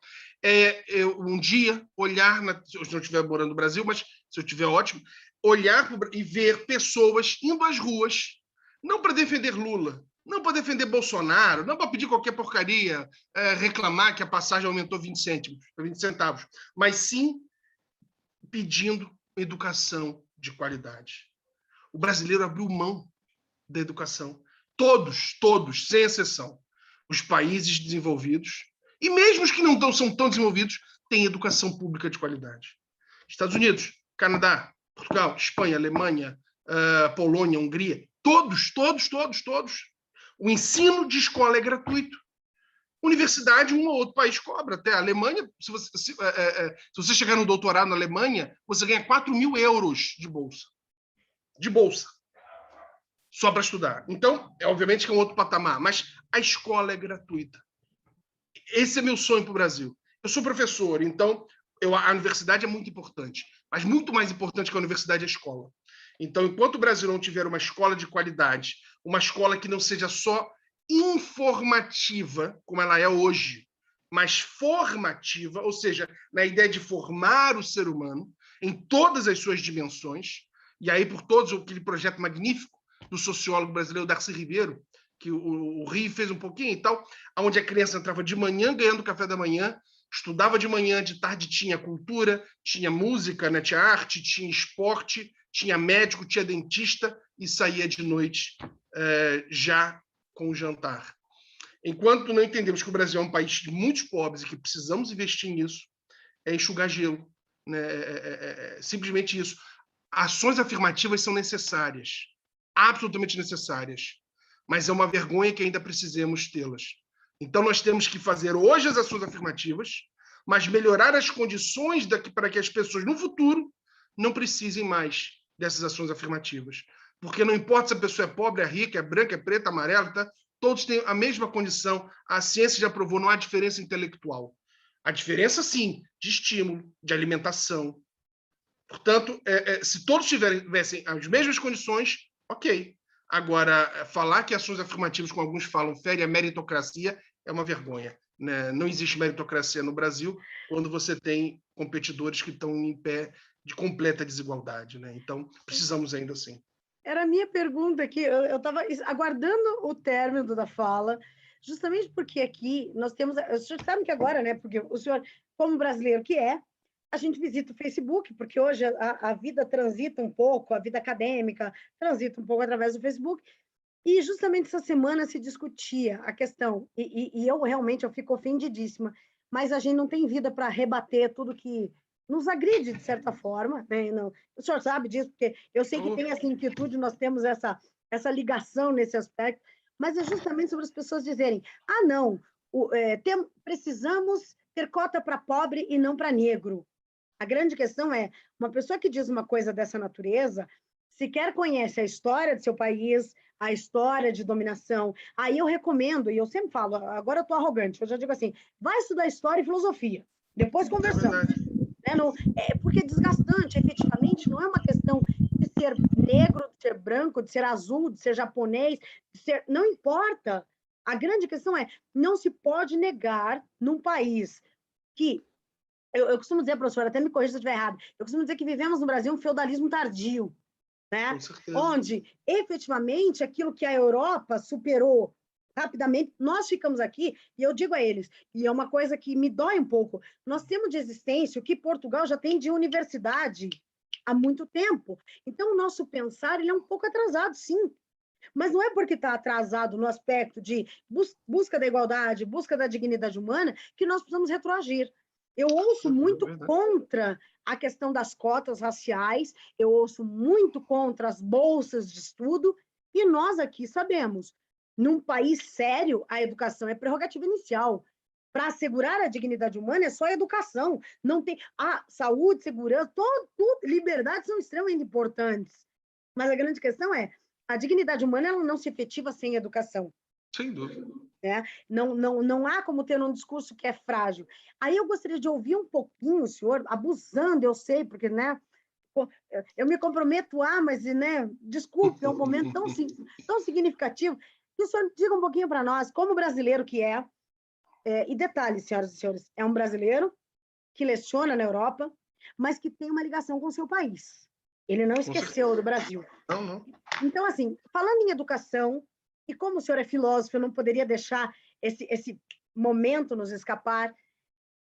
é eu, um dia olhar, se eu não estiver morando no Brasil, mas se eu estiver ótimo, olhar e ver pessoas indo às ruas, não para defender Lula, não para defender Bolsonaro, não para pedir qualquer porcaria, reclamar que a passagem aumentou 20 centavos, mas sim pedindo educação de qualidade. O brasileiro abriu mão da educação. Todos, sem exceção. Os países desenvolvidos, e mesmo os que não são tão desenvolvidos, têm educação pública de qualidade. Estados Unidos, Canadá, Portugal, Espanha, Alemanha, Polônia, Hungria, todos. O ensino de escola é gratuito. Universidade, um ou outro país cobra. Até a Alemanha, se você chegar no doutorado na Alemanha, você ganha 4.000 euros de bolsa. De bolsa. Só para estudar. Então, obviamente que é um outro patamar, mas a escola é gratuita. Esse é meu sonho para o Brasil. Eu sou professor, então a universidade é muito importante, mas muito mais importante que a universidade é a escola. Então, enquanto o Brasil não tiver uma escola de qualidade, uma escola que não seja só informativa, como ela é hoje, mas formativa, ou seja, na ideia de formar o ser humano em todas as suas dimensões, e aí por todos aquele projeto magnífico do sociólogo brasileiro Darcy Ribeiro, que o Rio fez um pouquinho e tal, onde a criança entrava de manhã ganhando café da manhã, estudava de manhã, de tarde tinha cultura, tinha música, né? Tinha arte, tinha esporte, tinha médico, tinha dentista e saía de noite já com o jantar. Enquanto não entendemos que o Brasil é um país de muitos pobres e que precisamos investir nisso, é enxugar gelo. Né? Simplesmente isso. Ações afirmativas são necessárias, absolutamente necessárias, mas é uma vergonha que ainda precisemos tê-las. Então, nós temos que fazer hoje as ações afirmativas, mas melhorar as condições para que as pessoas, no futuro, não precisem mais dessas ações afirmativas. Porque não importa se a pessoa é pobre, é rica, é branca, é preta, amarela, tá? Todos têm a mesma condição. A ciência já provou, não há diferença intelectual. A diferença, sim, de estímulo, de alimentação. Portanto, se todos tivessem as mesmas condições, ok. Agora, falar que ações afirmativas, como alguns falam, fere a meritocracia, é uma vergonha. Né? Não existe meritocracia no Brasil quando você tem competidores que estão em pé de completa desigualdade. Né? Então, precisamos ainda assim. Era a minha pergunta aqui, eu estava aguardando o término da fala, justamente porque aqui nós temos, o senhor sabe que agora, né, porque o senhor, como brasileiro que é, a gente visita o Facebook, porque hoje a vida transita um pouco, a vida acadêmica transita um pouco através do Facebook, e justamente essa semana se discutia a questão, e eu realmente eu fico ofendidíssima, mas a gente não tem vida para rebater tudo que nos agride, de certa forma, né? Não, o senhor sabe disso, porque eu sei que tem essa inquietude, nós temos essa ligação nesse aspecto, mas é justamente sobre as pessoas dizerem, não, precisamos ter cota para pobre e não para negro. A grande questão é, uma pessoa que diz uma coisa dessa natureza, sequer conhece a história do seu país, a história de dominação. Aí eu recomendo, e eu sempre falo, agora eu estou arrogante, eu já digo assim, vai estudar história e filosofia, depois conversamos. Porque é desgastante, efetivamente, não é uma questão de ser negro, de ser branco, de ser azul, de ser japonês, não importa. A grande questão é, não se pode negar num país que eu costumo dizer, professora, até me corrija se eu estiver errado, eu costumo dizer que vivemos no Brasil um feudalismo tardio, né? Onde, efetivamente, aquilo que a Europa superou rapidamente, nós ficamos aqui, e eu digo a eles, e é uma coisa que me dói um pouco, nós temos de existência o que Portugal já tem de universidade há muito tempo. Então, o nosso pensar ele é um pouco atrasado, sim. Mas não é porque está atrasado no aspecto de busca da igualdade, busca da dignidade humana, que nós precisamos retroagir. Eu ouço muito contra a questão das cotas raciais, eu ouço muito contra as bolsas de estudo, e nós aqui sabemos, num país sério, a educação é prerrogativa inicial. Para assegurar a dignidade humana é só a educação. Não tem saúde, segurança, tudo, liberdade são extremamente importantes. Mas a grande questão é, a dignidade humana ela não se efetiva sem educação. Sem dúvida. Né? Não há como ter um discurso que é frágil. Aí eu gostaria de ouvir um pouquinho o senhor, abusando, eu sei, porque, né, eu me comprometo mas, né, desculpe, é um momento tão significativo, que o senhor diga um pouquinho para nós, como brasileiro que e detalhe, senhoras e senhores, é um brasileiro que leciona na Europa, mas que tem uma ligação com o seu país. Ele não esqueceu do Brasil. Não. Então, assim, falando em educação, e como o senhor é filósofo, eu não poderia deixar esse momento nos escapar,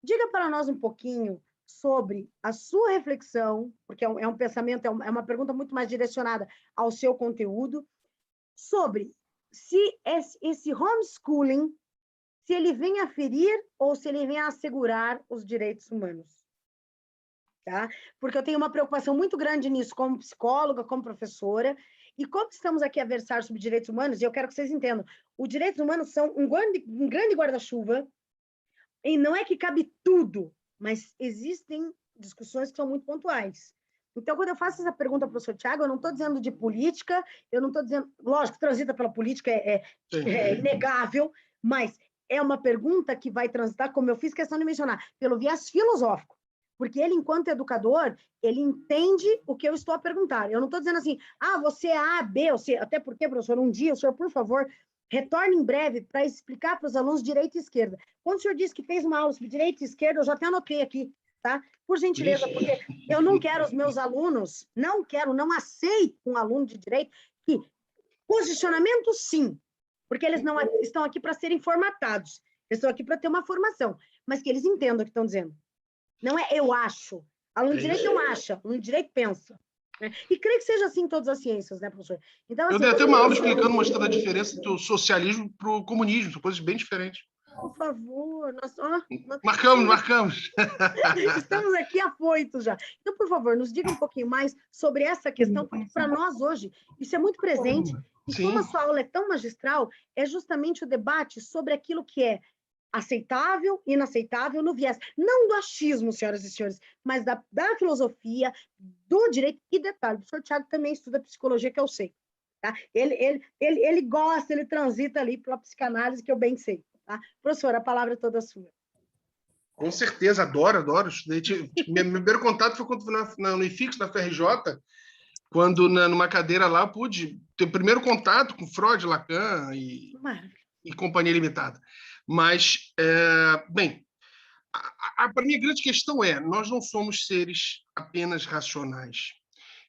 diga para nós um pouquinho sobre a sua reflexão, porque é um pensamento, é uma pergunta muito mais direcionada ao seu conteúdo, sobre se esse homeschooling, se ele vem a ferir ou se ele vem a assegurar os direitos humanos. tá? Porque eu tenho uma preocupação muito grande nisso, como psicóloga, como professora, e como estamos aqui a versar sobre direitos humanos, e eu quero que vocês entendam, os direitos humanos são um grande guarda-chuva, e não é que cabe tudo, mas existem discussões que são muito pontuais. Então, quando eu faço essa pergunta para o professor Tiago, eu não estou dizendo de política, eu não estou dizendo, lógico, transita pela política é inegável, mas é uma pergunta que vai transitar, como eu fiz questão de mencionar, pelo viés filosófico. Porque ele, enquanto educador, ele entende o que eu estou a perguntar. Eu não estou dizendo assim, você é A, B ou C, até porque, professor, um dia, o senhor, por favor, retorne em breve para explicar para os alunos direita e esquerda. Quando o senhor disse que fez uma aula sobre direita e esquerda, eu já até anotei aqui, tá? Por gentileza, porque eu não quero os meus alunos, não aceito um aluno de direito que posicionamento, sim, porque eles não estão aqui para serem formatados, eles estão aqui para ter uma formação, mas que eles entendam o que estão dizendo. Não é eu acho. Aluno de direito não acha, aluno de direito pensa. Né? E creio que seja assim em todas as ciências, né, professor? Então, assim, eu dei até uma aula explicando, mostrando a diferença do socialismo para o comunismo, são coisas bem diferentes. Por favor, Marcamos. Estamos aqui afoitos já. Então, por favor, nos diga um pouquinho mais sobre essa questão, porque para nós hoje isso é muito presente. E Sim. como a sua aula é tão magistral, é justamente o debate sobre aquilo que é aceitável, inaceitável no viés, não do achismo, senhoras e senhores, mas da filosofia, do direito. E detalhe, o professor Tiago também estuda psicologia, que eu sei. Tá? Ele gosta, ele transita ali pela psicanálise, que eu bem sei. Tá? Professor, a palavra é toda sua. Com certeza, adoro. Meu primeiro contato foi quando fui no IFIX, na FRJ, quando numa cadeira lá pude ter o primeiro contato com Freud, Lacan e Companhia Limitada. Mas, bem, para mim a grande questão é, nós não somos seres apenas racionais.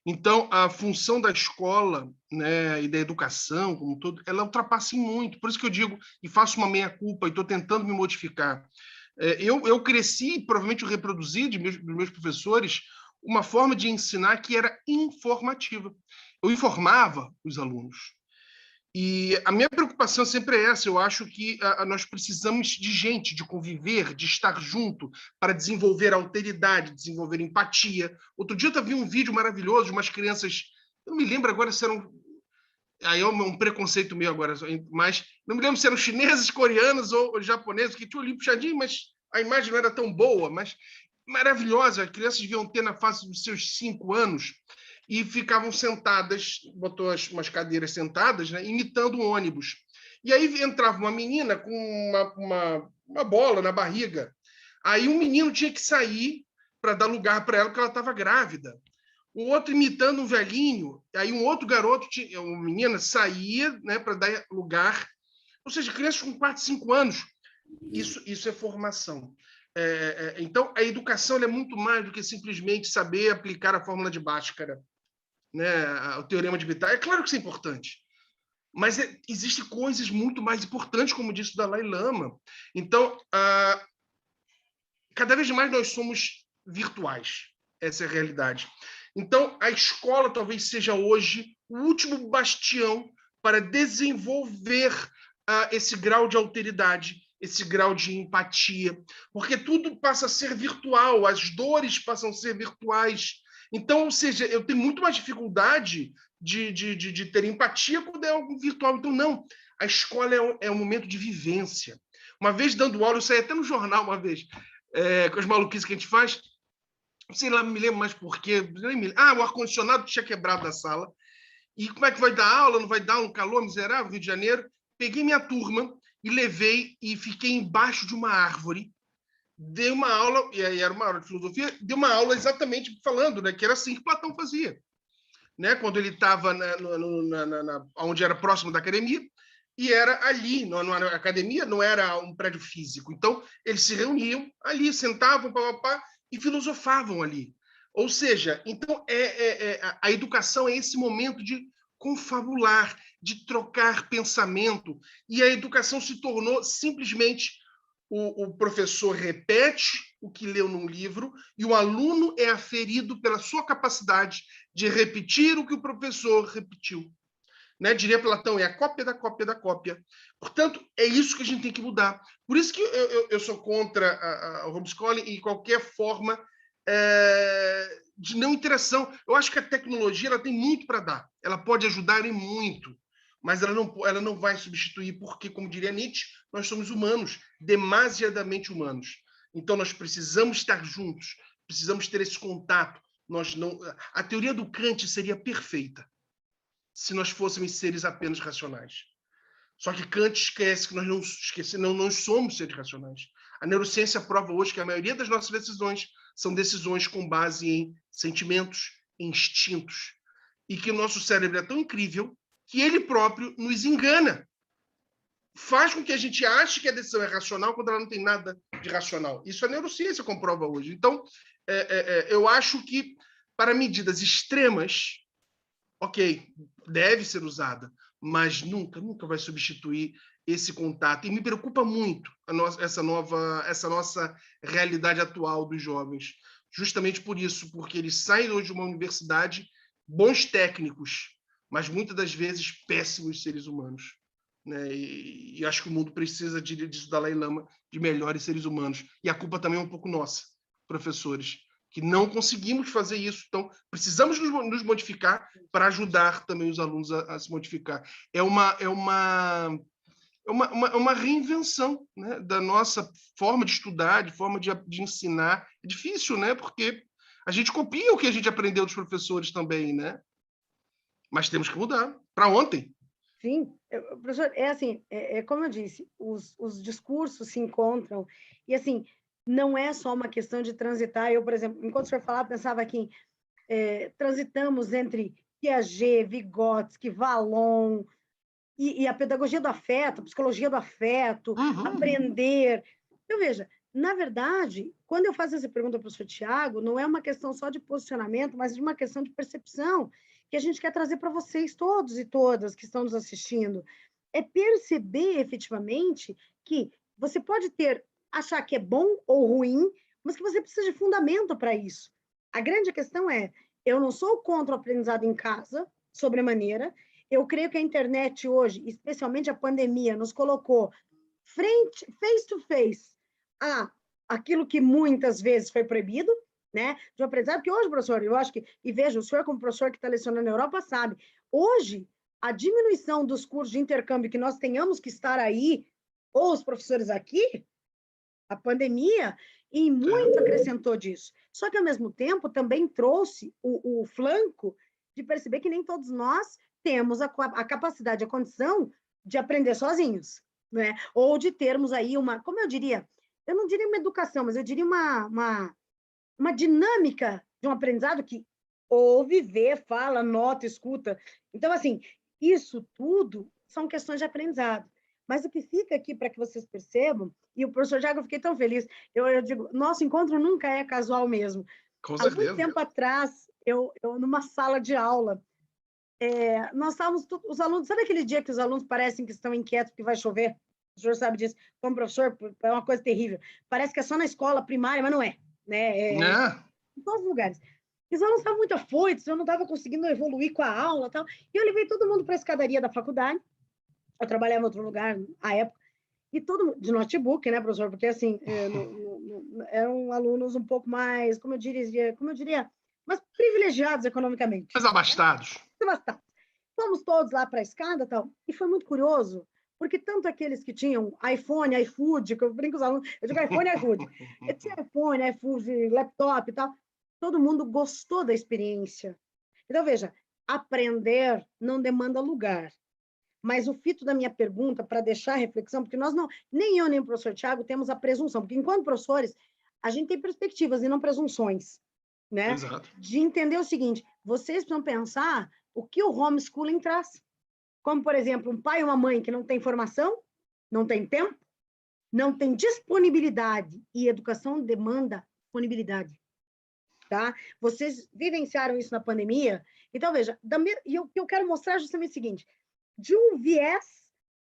Então, a função da escola, né, e da educação como um todo, ela ultrapassa em muito. Por isso que eu digo, e faço uma meia-culpa, e estou tentando me modificar. Eu cresci, provavelmente eu reproduzi dos meus professores, uma forma de ensinar que era informativa. Eu informava os alunos. E a minha preocupação sempre é essa. Eu acho que nós precisamos de gente, de conviver, de estar junto para desenvolver alteridade, desenvolver empatia. Outro dia eu vi um vídeo maravilhoso de umas crianças, eu não me lembro agora se eram... Aí é um preconceito meu agora, mas não me lembro se eram chineses, coreanos ou japoneses, que tinham ali puxadinho, mas a imagem não era tão boa, mas maravilhosa. As crianças deviam ter na fase dos seus 5 anos e ficavam sentadas, botou umas cadeiras sentadas, né, imitando um ônibus. E aí entrava uma menina com uma bola na barriga. Aí um menino tinha que sair para dar lugar para ela, porque ela estava grávida. O outro imitando um velhinho, aí um outro garoto, uma menina, saía, né, para dar lugar. Ou seja, crianças com 4, 5 anos. Isso é formação. Então, a educação é muito mais do que simplesmente saber aplicar a fórmula de Bhaskara, né, o teorema de Vital. É claro que isso é importante, mas existem coisas muito mais importantes, como disse o Dalai Lama. Então, cada vez mais nós somos virtuais. Essa é a realidade. Então, a escola talvez seja hoje o último bastião para desenvolver esse grau de alteridade, esse grau de empatia, porque tudo passa a ser virtual, as dores passam a ser virtuais. Então, ou seja, eu tenho muito mais dificuldade de ter empatia quando é algo virtual. Então, não. A escola é um momento de vivência. Uma vez dando aula, eu saí até no jornal uma vez, com as maluquices que a gente faz, não sei lá, me lembro mais por quê. O ar-condicionado tinha quebrado na sala. E como é que vai dar aula? Não vai dar um calor miserável, Rio de Janeiro? Peguei minha turma e levei e fiquei embaixo de uma árvore. Dei uma aula, e aí era uma aula de filosofia, dei uma aula exatamente falando, né, que era assim que Platão fazia. Né, quando ele estava onde era próximo da academia, e era ali, na academia não era um prédio físico. Então, eles se reuniam ali, sentavam, e filosofavam ali. Ou seja, então a educação é esse momento de confabular, de trocar pensamento, e a educação se tornou simplesmente o professor repete o que leu num livro e o aluno é aferido pela sua capacidade de repetir o que o professor repetiu. Né? Diria Platão, é a cópia da cópia da cópia. Portanto, é isso que a gente tem que mudar. Por isso que eu sou contra o homeschooling e qualquer forma de não interação. Eu acho que a tecnologia ela tem muito para dar. Ela pode ajudar em muito, mas ela não vai substituir, porque, como diria Nietzsche, nós somos humanos, demasiadamente humanos. Então, nós precisamos estar juntos, precisamos ter esse contato. A teoria do Kant seria perfeita se nós fôssemos seres apenas racionais. Só que Kant esquece que nós somos seres racionais. A neurociência prova hoje que a maioria das nossas decisões são decisões com base em sentimentos, em instintos, e que o nosso cérebro é tão incrível que ele próprio nos engana. Faz com que a gente ache que a decisão é racional quando ela não tem nada de racional. Isso a neurociência comprova hoje. Então, eu acho que para medidas extremas, ok, deve ser usada, mas nunca vai substituir esse contato. E me preocupa muito essa nossa realidade atual dos jovens. Justamente por isso, porque eles saem hoje de uma universidade bons técnicos, mas muitas das vezes péssimos seres humanos. Né? E acho que o mundo precisa disso, Dalai Lama, de melhores seres humanos. E a culpa também é um pouco nossa, professores, que não conseguimos fazer isso. Então, precisamos nos modificar para ajudar também os alunos a se modificar. É uma reinvenção, né, da nossa forma de estudar, de forma de ensinar. É difícil, né? Porque a gente copia o que a gente aprendeu dos professores também, né? Mas temos que mudar. Para ontem. Sim, professor, assim, como eu disse, os discursos se encontram, e assim, não é só uma questão de transitar. Eu, por exemplo, enquanto o senhor falava, pensava que transitamos entre Piaget, Vygotsky, Vallon, e a pedagogia do afeto, a psicologia do afeto, aprender. Então, veja, na verdade, quando eu faço essa pergunta para o professor Tiago, não é uma questão só de posicionamento, mas de uma questão de percepção que a gente quer trazer para vocês todos e todas que estão nos assistindo. É perceber efetivamente que você pode achar que é bom ou ruim, mas que você precisa de fundamento para isso. A grande questão é, eu não sou contra o aprendizado em casa, sobremaneira. Eu creio que a internet hoje, especialmente a pandemia, nos colocou face to face, a aquilo que muitas vezes foi proibido, né? De um aprendizado, porque hoje, professor, eu acho que, e veja, o senhor como professor que está lecionando na Europa sabe, hoje, a diminuição dos cursos de intercâmbio que nós tenhamos que estar aí, ou os professores aqui, a pandemia, e muito acrescentou disso. Só que, ao mesmo tempo, também trouxe o flanco de perceber que nem todos nós temos a capacidade, a condição de aprender sozinhos, né? Ou de termos aí como eu diria, eu não diria uma educação, mas eu diria uma dinâmica de um aprendizado que ouve, vê, fala, nota, escuta. Então, assim, isso tudo são questões de aprendizado. Mas o que fica aqui para que vocês percebam, e o professor Jago, eu fiquei tão feliz, eu digo, nosso encontro nunca é casual mesmo. Com certeza. Há muito tempo atrás, eu numa sala de aula, nós estávamos, os alunos, sabe aquele dia que os alunos parecem que estão inquietos porque vai chover? O senhor sabe disso, como professor, é uma coisa terrível. Parece que é só na escola primária, mas não é. Né? Em todos os lugares. Os alunos estavam muito afoitos, eu não estava conseguindo evoluir com a aula e tal. E eu levei todo mundo para a escadaria da faculdade. Eu trabalhava em outro lugar à época. E todo mundo, de notebook, né, professor? Porque, assim, eram alunos um pouco mais, como eu diria, mais privilegiados economicamente. Mais abastados. Abastados. Fomos todos lá para a escada e tal. E foi muito curioso, porque tanto aqueles que tinham iPhone, iFood, que eu brinco com os alunos, eu digo iPhone, iFood. Eu tinha iPhone, iFood, laptop e tal. Todo mundo gostou da experiência. Então, veja, aprender não demanda lugar. Mas o fito da minha pergunta, para deixar a reflexão, porque nós não, nem eu nem o professor Tiago temos a presunção, porque enquanto professores, a gente tem perspectivas e não presunções, né? Exato. De entender o seguinte, vocês precisam pensar o que o homeschooling traz. Como, por exemplo, um pai e uma mãe que não tem formação, não tem tempo, não tem disponibilidade, e educação demanda disponibilidade. Tá? Vocês vivenciaram isso na pandemia? Então, veja, e o que eu quero mostrar é justamente o seguinte, de um viés,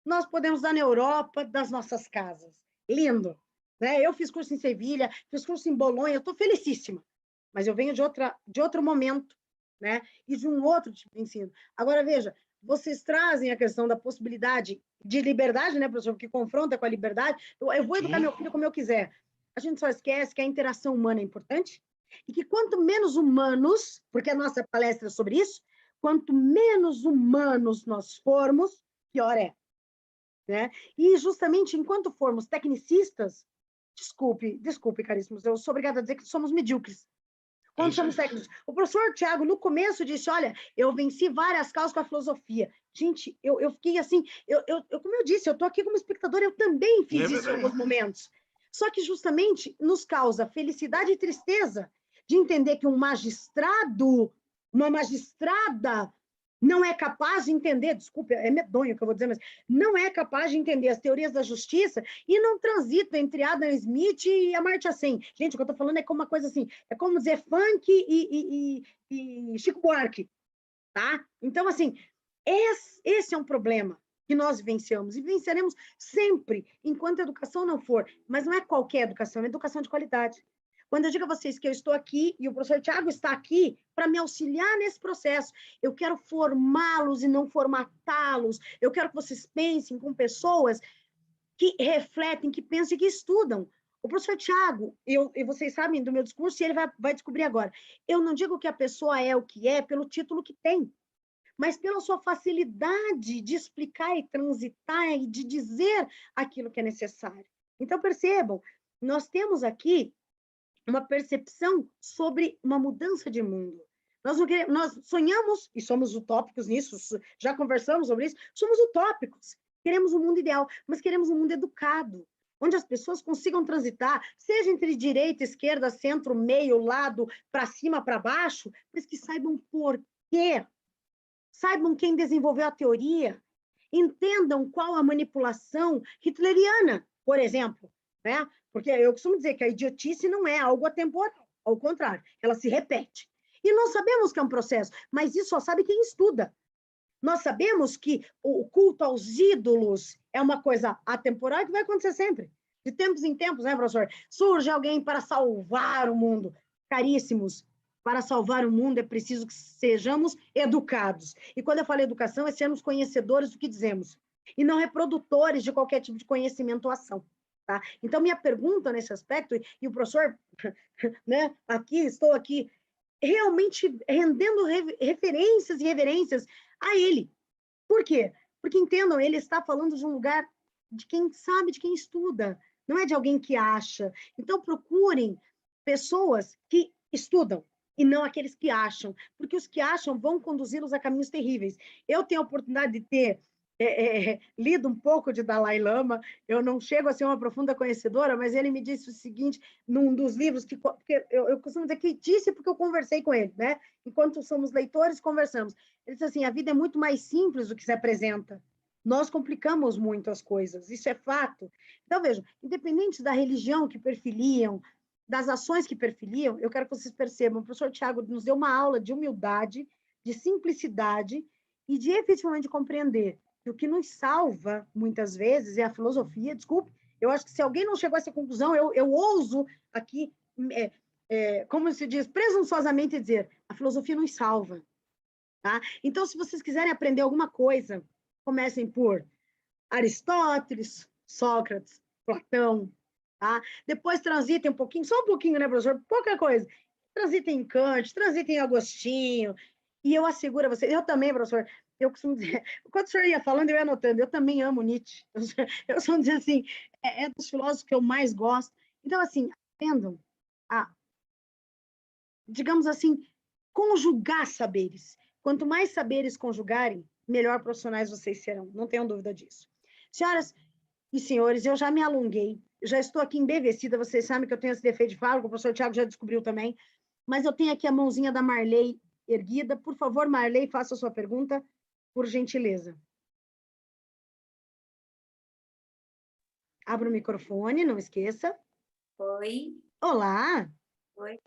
nós podemos dar na Europa das nossas casas. Lindo. Né? Eu fiz curso em Sevilha, fiz curso em Bolonha, eu estou felicíssima, mas eu venho de outro momento, né? E de um outro tipo de ensino. Agora, veja, vocês trazem a questão da possibilidade de liberdade, né, professor, que confronta com a liberdade. Eu vou educar meu filho como eu quiser. A gente só esquece que a interação humana é importante, E que quanto menos humanos, porque a nossa palestra é sobre isso, quanto menos humanos nós formos, pior é. Né? E justamente enquanto formos tecnicistas, desculpe, caríssimos, eu sou obrigada a dizer que somos medíocres. Quando somos técnicos. O professor Tiago, no começo, disse, olha, eu venci várias causas com a filosofia. Gente, eu fiquei assim, como eu disse, eu estou aqui como espectadora, eu também fiz isso em alguns momentos. Só que justamente nos causa felicidade e tristeza de entender que um magistrado, uma magistrada, não é capaz de entender, desculpe, é medonho o que eu vou dizer, mas não é capaz de entender as teorias da justiça e não transita entre Adam Smith e Amartya Sen. Gente, o que eu estou falando é como uma coisa assim, é como dizer funk e Chico Buarque, tá? Então, assim, esse é um problema que nós vivenciamos e venceremos sempre, enquanto a educação não for, mas não é qualquer educação, é educação de qualidade. Quando eu digo a vocês que eu estou aqui e o professor Tiago está aqui para me auxiliar nesse processo, eu quero formá-los e não formatá-los. Eu quero que vocês pensem com pessoas que refletem, que pensam e que estudam. O professor Tiago, e vocês sabem do meu discurso, e ele vai descobrir agora. Eu não digo que a pessoa é o que é pelo título que tem, mas pela sua facilidade de explicar e transitar e de dizer aquilo que é necessário. Então, percebam, nós temos aqui uma percepção sobre uma mudança de mundo. Nós sonhamos, e somos utópicos nisso, já conversamos sobre isso, somos utópicos. Queremos um mundo ideal, mas queremos um mundo educado, onde as pessoas consigam transitar, seja entre direita, esquerda, centro, meio, lado, para cima, para baixo, mas que saibam por quê, saibam quem desenvolveu a teoria, entendam qual a manipulação hitleriana, por exemplo, né? Porque eu costumo dizer que a idiotice não é algo atemporal, ao contrário, ela se repete. E nós sabemos que é um processo, mas isso só sabe quem estuda. Nós sabemos que o culto aos ídolos é uma coisa atemporal e que vai acontecer sempre. De tempos em tempos, né, professor? Surge alguém para salvar o mundo. Caríssimos, para salvar o mundo é preciso que sejamos educados. E quando eu falo educação, é sermos conhecedores do que dizemos. E não reprodutores de qualquer tipo de conhecimento ou ação. Tá? Então, minha pergunta nesse aspecto, e o professor, né, estou aqui, realmente rendendo referências e reverências a ele. Por quê? Porque, entendam, ele está falando de um lugar de quem sabe, de quem estuda, não é de alguém que acha. Então, procurem pessoas que estudam, e não aqueles que acham, porque os que acham vão conduzi-los a caminhos terríveis. Eu tenho a oportunidade de ter lido um pouco de Dalai Lama, eu não chego a ser uma profunda conhecedora, mas ele me disse o seguinte, num dos livros, porque eu costumo dizer que disse porque eu conversei com ele, né? Enquanto somos leitores, conversamos. Ele disse assim, a vida é muito mais simples do que se apresenta. Nós complicamos muito as coisas, isso é fato. Então, vejam, independente da religião que perfiliam, das ações que perfiliam, eu quero que vocês percebam, o professor Tiago nos deu uma aula de humildade, de simplicidade e de efetivamente compreender que o que nos salva, muitas vezes, é a filosofia, desculpe, eu acho que se alguém não chegou a essa conclusão, eu ouso aqui, como se diz, presunçosamente dizer, a filosofia nos salva. Tá? Então, se vocês quiserem aprender alguma coisa, comecem por Aristóteles, Sócrates, Platão, tá? Depois transitem um pouquinho, só um pouquinho, né, professor? Pouca coisa. Transitem em Kant, transitem em Agostinho, e eu asseguro a vocês, eu também, professor, eu costumo dizer, quando o senhor ia falando, eu ia anotando, eu também amo Nietzsche, eu costumo dizer assim, é dos filósofos que eu mais gosto. Então, assim, aprendam a, digamos assim, conjugar saberes. Quanto mais saberes conjugarem, melhor profissionais vocês serão, não tenham dúvida disso. Senhoras e senhores, eu já me alonguei, já estou aqui embevecida, vocês sabem que eu tenho esse defeito de fala, o professor Tiago já descobriu também, mas eu tenho aqui a mãozinha da Marley erguida. Por favor, Marley, faça a sua pergunta, por gentileza. Abra o microfone, não esqueça. Oi. Olá. Oi.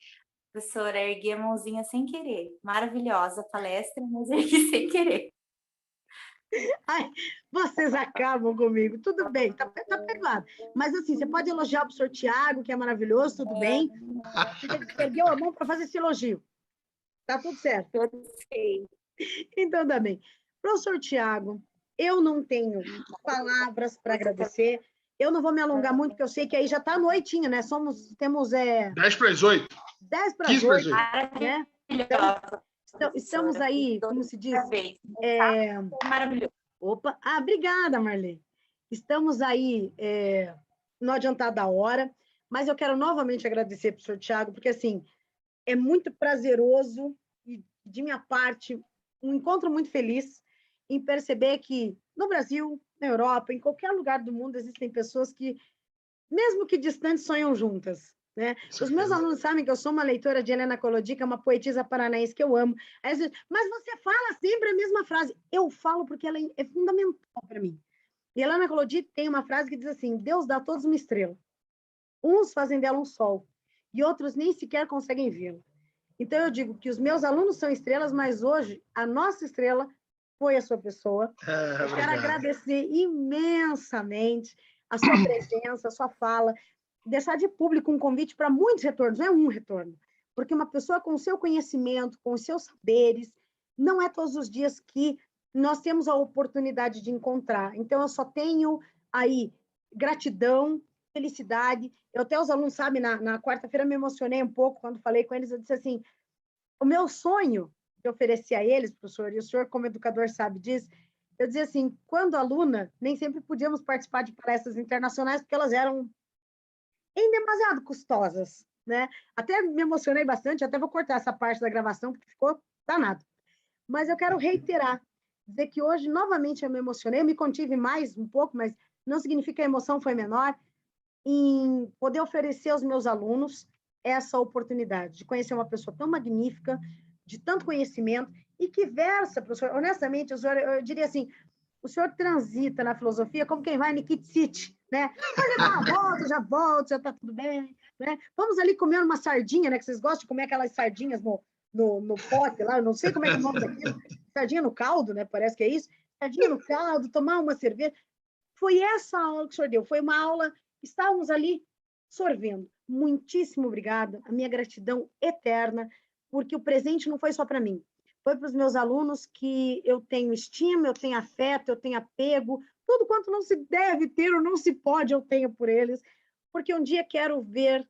Professora, ergui a mãozinha sem querer. Maravilhosa a palestra, mas ergui sem querer. Ai, vocês acabam comigo. Tudo bem, tá perdoado. Mas assim, você pode elogiar o professor Tiago, que é maravilhoso, tudo bem. Você ergueu a mão para fazer esse elogio. Tá tudo certo. Eu sei. Então, tá bem. Professor Tiago, eu não tenho palavras para agradecer. Eu não vou me alongar muito, porque eu sei que aí já está noitinha, né? Temos 10 para as 8. 10 para 15 as para as 8, 8. né? Maravilhosa. Então, estamos aí, como se diz? Maravilhoso. Opa, obrigada, Marlene. Estamos aí no adiantado da hora, mas eu quero novamente agradecer para o senhor Tiago, porque, assim, é muito prazeroso e, de minha parte, um encontro muito feliz em perceber que no Brasil, na Europa, em qualquer lugar do mundo, existem pessoas que, mesmo que distantes, sonham juntas. Né? Os meus alunos sabem que eu sou uma leitora de Helena Kolodjika, uma poetisa paranaense que eu amo. Mas você fala sempre a mesma frase. Eu falo porque ela é fundamental para mim. E Helena Kolodjika tem uma frase que diz assim: Deus dá a todos uma estrela. Uns fazem dela um sol e outros nem sequer conseguem vê-la. Então, eu digo que os meus alunos são estrelas, mas hoje a nossa estrela foi a sua pessoa. Eu quero agradecer imensamente a sua presença, a sua fala, deixar de público um convite para muitos retornos, não é um retorno, porque uma pessoa com o seu conhecimento, com os seus saberes, não é todos os dias que nós temos a oportunidade de encontrar. Então, eu só tenho aí gratidão, felicidade. Eu até os alunos sabem, na quarta-feira me emocionei um pouco quando falei com eles, eu disse assim, o meu sonho de oferecer a eles, professor, e o senhor como educador sabe disso, eu dizia assim, quando aluna, nem sempre podíamos participar de palestras internacionais porque elas eram demasiado custosas, né? Até me emocionei bastante, até vou cortar essa parte da gravação porque ficou danado. Mas eu quero reiterar, dizer que hoje novamente eu me emocionei, eu me contive mais um pouco, mas não significa que a emoção foi menor, em poder oferecer aos meus alunos essa oportunidade de conhecer uma pessoa tão magnífica, de tanto conhecimento, e que versa, professor, honestamente, eu diria assim, o senhor transita na filosofia como quem vai no Kit City, né? Pode dar uma volta, já está tudo bem, né? Vamos ali comer uma sardinha, né? Que vocês gostam de comer aquelas sardinhas no pote lá, eu não sei como é que é o nome daquilo, sardinha no caldo, né? Parece que é isso. Sardinha no caldo, tomar uma cerveja. Foi essa aula que o senhor deu, foi uma aula, estávamos ali sorvendo. Muitíssimo obrigada, a minha gratidão eterna, porque o presente não foi só para mim, foi para os meus alunos que eu tenho estima, eu tenho afeto, eu tenho apego, tudo quanto não se deve ter ou não se pode, eu tenho por eles, porque um dia quero ver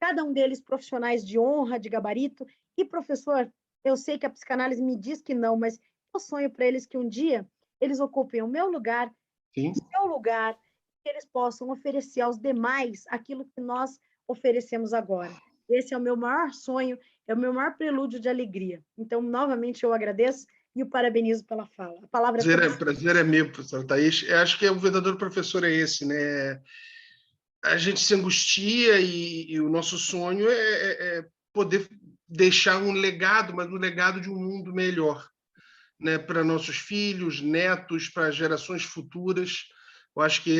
cada um deles profissionais de honra, de gabarito, e professor, eu sei que a psicanálise me diz que não, mas eu sonho para eles que um dia eles ocupem o meu lugar, Sim. o seu lugar, que eles possam oferecer aos demais aquilo que nós oferecemos agora. Esse é o meu maior sonho, é o meu maior prelúdio de alegria. Então, novamente, eu agradeço e o parabenizo pela fala. A palavra prazer é meu, professor Thaís. Eu acho que o verdadeiro professor é esse, né? A gente se angustia e o nosso sonho é poder deixar um legado, mas um legado de um mundo melhor, né? Para nossos filhos, netos, para gerações futuras. Eu acho que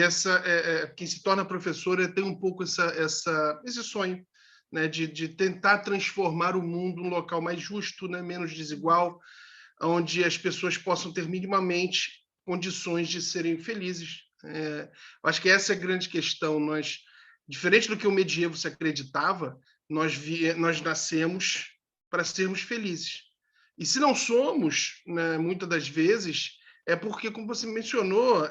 quem se torna professor tem um pouco esse sonho, né? De tentar transformar o mundo num local mais justo, né? Menos desigual, onde as pessoas possam ter minimamente condições de serem felizes. Acho que essa é a grande questão. Nós, diferente do que o medievo se acreditava, nós nascemos para sermos felizes. E se não somos, né, muitas das vezes, é porque, como você mencionou,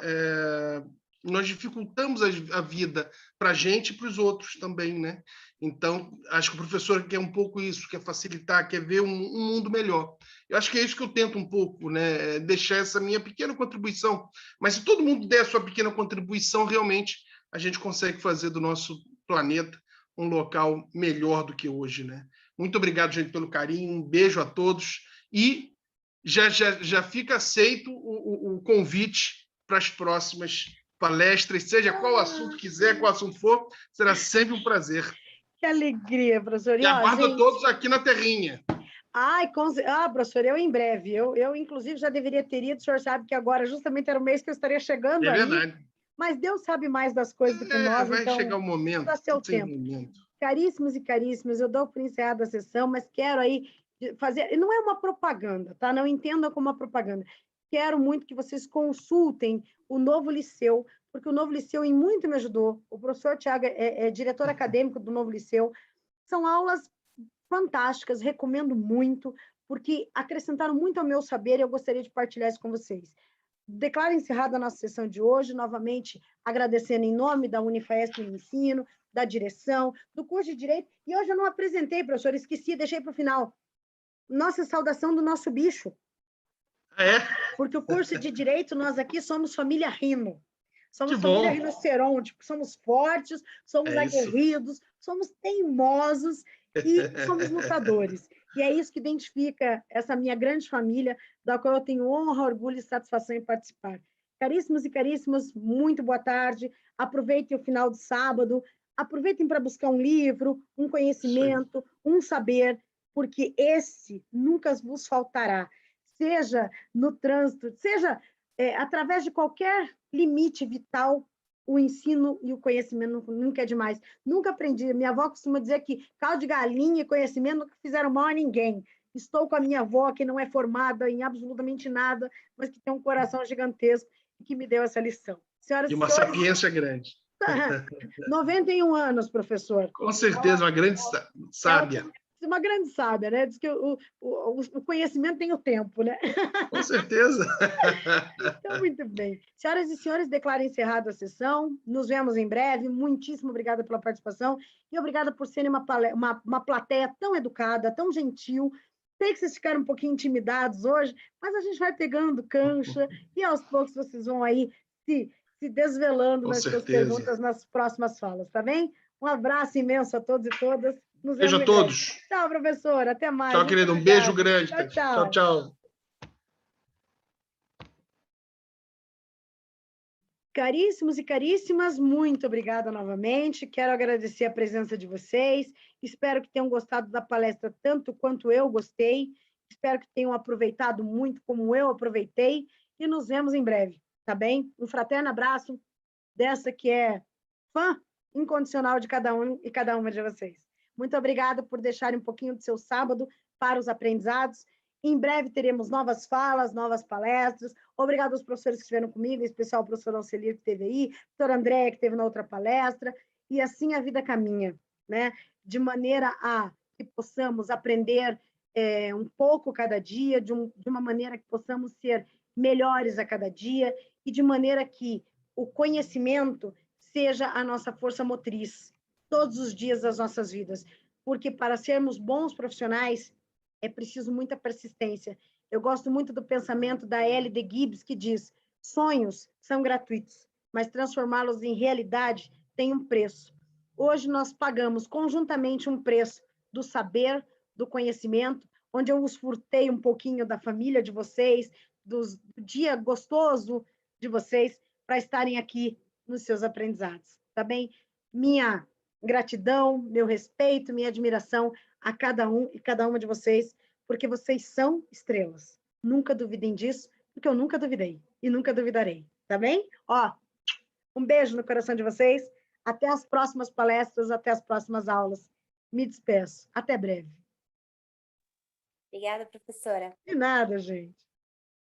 nós dificultamos a vida para a gente e para os outros também, né? Então, acho que o professor quer um pouco isso, quer facilitar, quer ver um mundo melhor. Eu acho que é isso que eu tento um pouco, né? Deixar essa minha pequena contribuição. Mas se todo mundo der a sua pequena contribuição, realmente a gente consegue fazer do nosso planeta um local melhor do que hoje, né? Muito obrigado, gente, pelo carinho. Um beijo a todos. E já fica aceito o convite para as próximas palestras, seja qual assunto quiser, qual assunto for, será sempre um prazer. Que alegria, professor. E aguardo todos aqui na terrinha. Ai, professor, eu em breve. Eu, inclusive, já deveria ter ido. O senhor sabe que agora justamente era o mês que eu estaria chegando aí. Verdade. Mas Deus sabe mais das coisas do que nós. Vai então, chegar o momento. dá seu tempo. Caríssimos e caríssimas, eu dou por encerrada a sessão, mas quero aí fazer... Não é uma propaganda, tá? Não entenda como uma propaganda. Quero muito que vocês consultem o Novo Liceu, porque o Novo Liceu em muito me ajudou. O professor Tiago é diretor acadêmico do Novo Liceu. São aulas fantásticas, recomendo muito, porque acrescentaram muito ao meu saber e eu gostaria de partilhar isso com vocês. declaro encerrada a nossa sessão de hoje, novamente agradecendo em nome da Unifaesp no Ensino, da direção, do curso de Direito, e hoje eu não apresentei, professor, esqueci, deixei para o final. Nossa saudação do nosso bicho. É? Porque o curso de Direito, nós aqui somos família Rino. Somos Que família bom. rinoceronte, somos fortes, somos É isso. aguerridos, somos teimosos e somos lutadores. E é isso que identifica essa minha grande família, da qual eu tenho honra, orgulho e satisfação em participar. Caríssimos e caríssimas, muito boa tarde. Aproveitem o final de sábado, aproveitem para buscar um livro, um conhecimento, um saber, porque esse nunca vos faltará. Seja no trânsito, seja através de qualquer limite vital, o ensino e o conhecimento nunca é demais. Nunca aprendi. Minha avó costuma dizer que caldo de galinha e conhecimento nunca fizeram mal a ninguém. Estou com a minha avó, que não é formada em absolutamente nada, mas que tem um coração gigantesco e que me deu essa lição. Senhoras E e uma senhores, sapiência grande. 91 anos, professor. Com certeza, uma grande sábia. Uma grande sábia, né? Diz que o conhecimento tem o tempo, né? Com certeza. Então, muito bem. Senhoras e senhores, declaro encerrada a sessão. Nos vemos em breve. Muitíssimo obrigada pela participação e obrigada por serem uma plateia tão educada, tão gentil. Sei que vocês ficaram um pouquinho intimidados hoje, mas a gente vai pegando cancha e aos poucos vocês vão aí se desvelando Com nas suas certeza. perguntas nas próximas falas, tá bem? Um abraço imenso a todos e todas. Nos Beijo a vemos em breve. todos. Tchau, professor. Até mais. Tchau, querido. Um beijo grande. Tchau, tchau. Tchau, tchau. Caríssimos e caríssimas, muito obrigada novamente. Quero agradecer a presença de vocês. Espero que tenham gostado da palestra tanto quanto eu gostei. Espero que tenham aproveitado muito como eu aproveitei. E nos vemos em breve, tá bem? Um fraterno abraço dessa que é fã incondicional de cada um e cada uma de vocês. Muito obrigada por deixarem um pouquinho do seu sábado para os aprendizados. Em breve teremos novas falas, novas palestras. Obrigado aos professores que estiveram comigo, em especial o professor Alcelir, que esteve aí, o doutor André, que esteve na outra palestra. E assim a vida caminha, né? De maneira a que possamos aprender um pouco cada dia, de uma maneira que possamos ser melhores a cada dia e de maneira que o conhecimento seja a nossa força motriz todos os dias das nossas vidas. Porque para sermos bons profissionais, é preciso muita persistência. Eu gosto muito do pensamento da L.D. Gibbs, que diz: sonhos são gratuitos, mas transformá-los em realidade tem um preço. Hoje nós pagamos conjuntamente um preço do saber, do conhecimento, onde eu os furtei um pouquinho da família de vocês, do dia gostoso de vocês, para estarem aqui nos seus aprendizados, tá bem? Minha gratidão, meu respeito, minha admiração a cada um e cada uma de vocês, porque vocês são estrelas. Nunca duvidem disso, porque eu nunca duvidei e nunca duvidarei, tá bem? Ó, um beijo no coração de vocês, até as próximas palestras, até as próximas aulas. Me despeço. Até breve. Obrigada, professora. De nada, gente.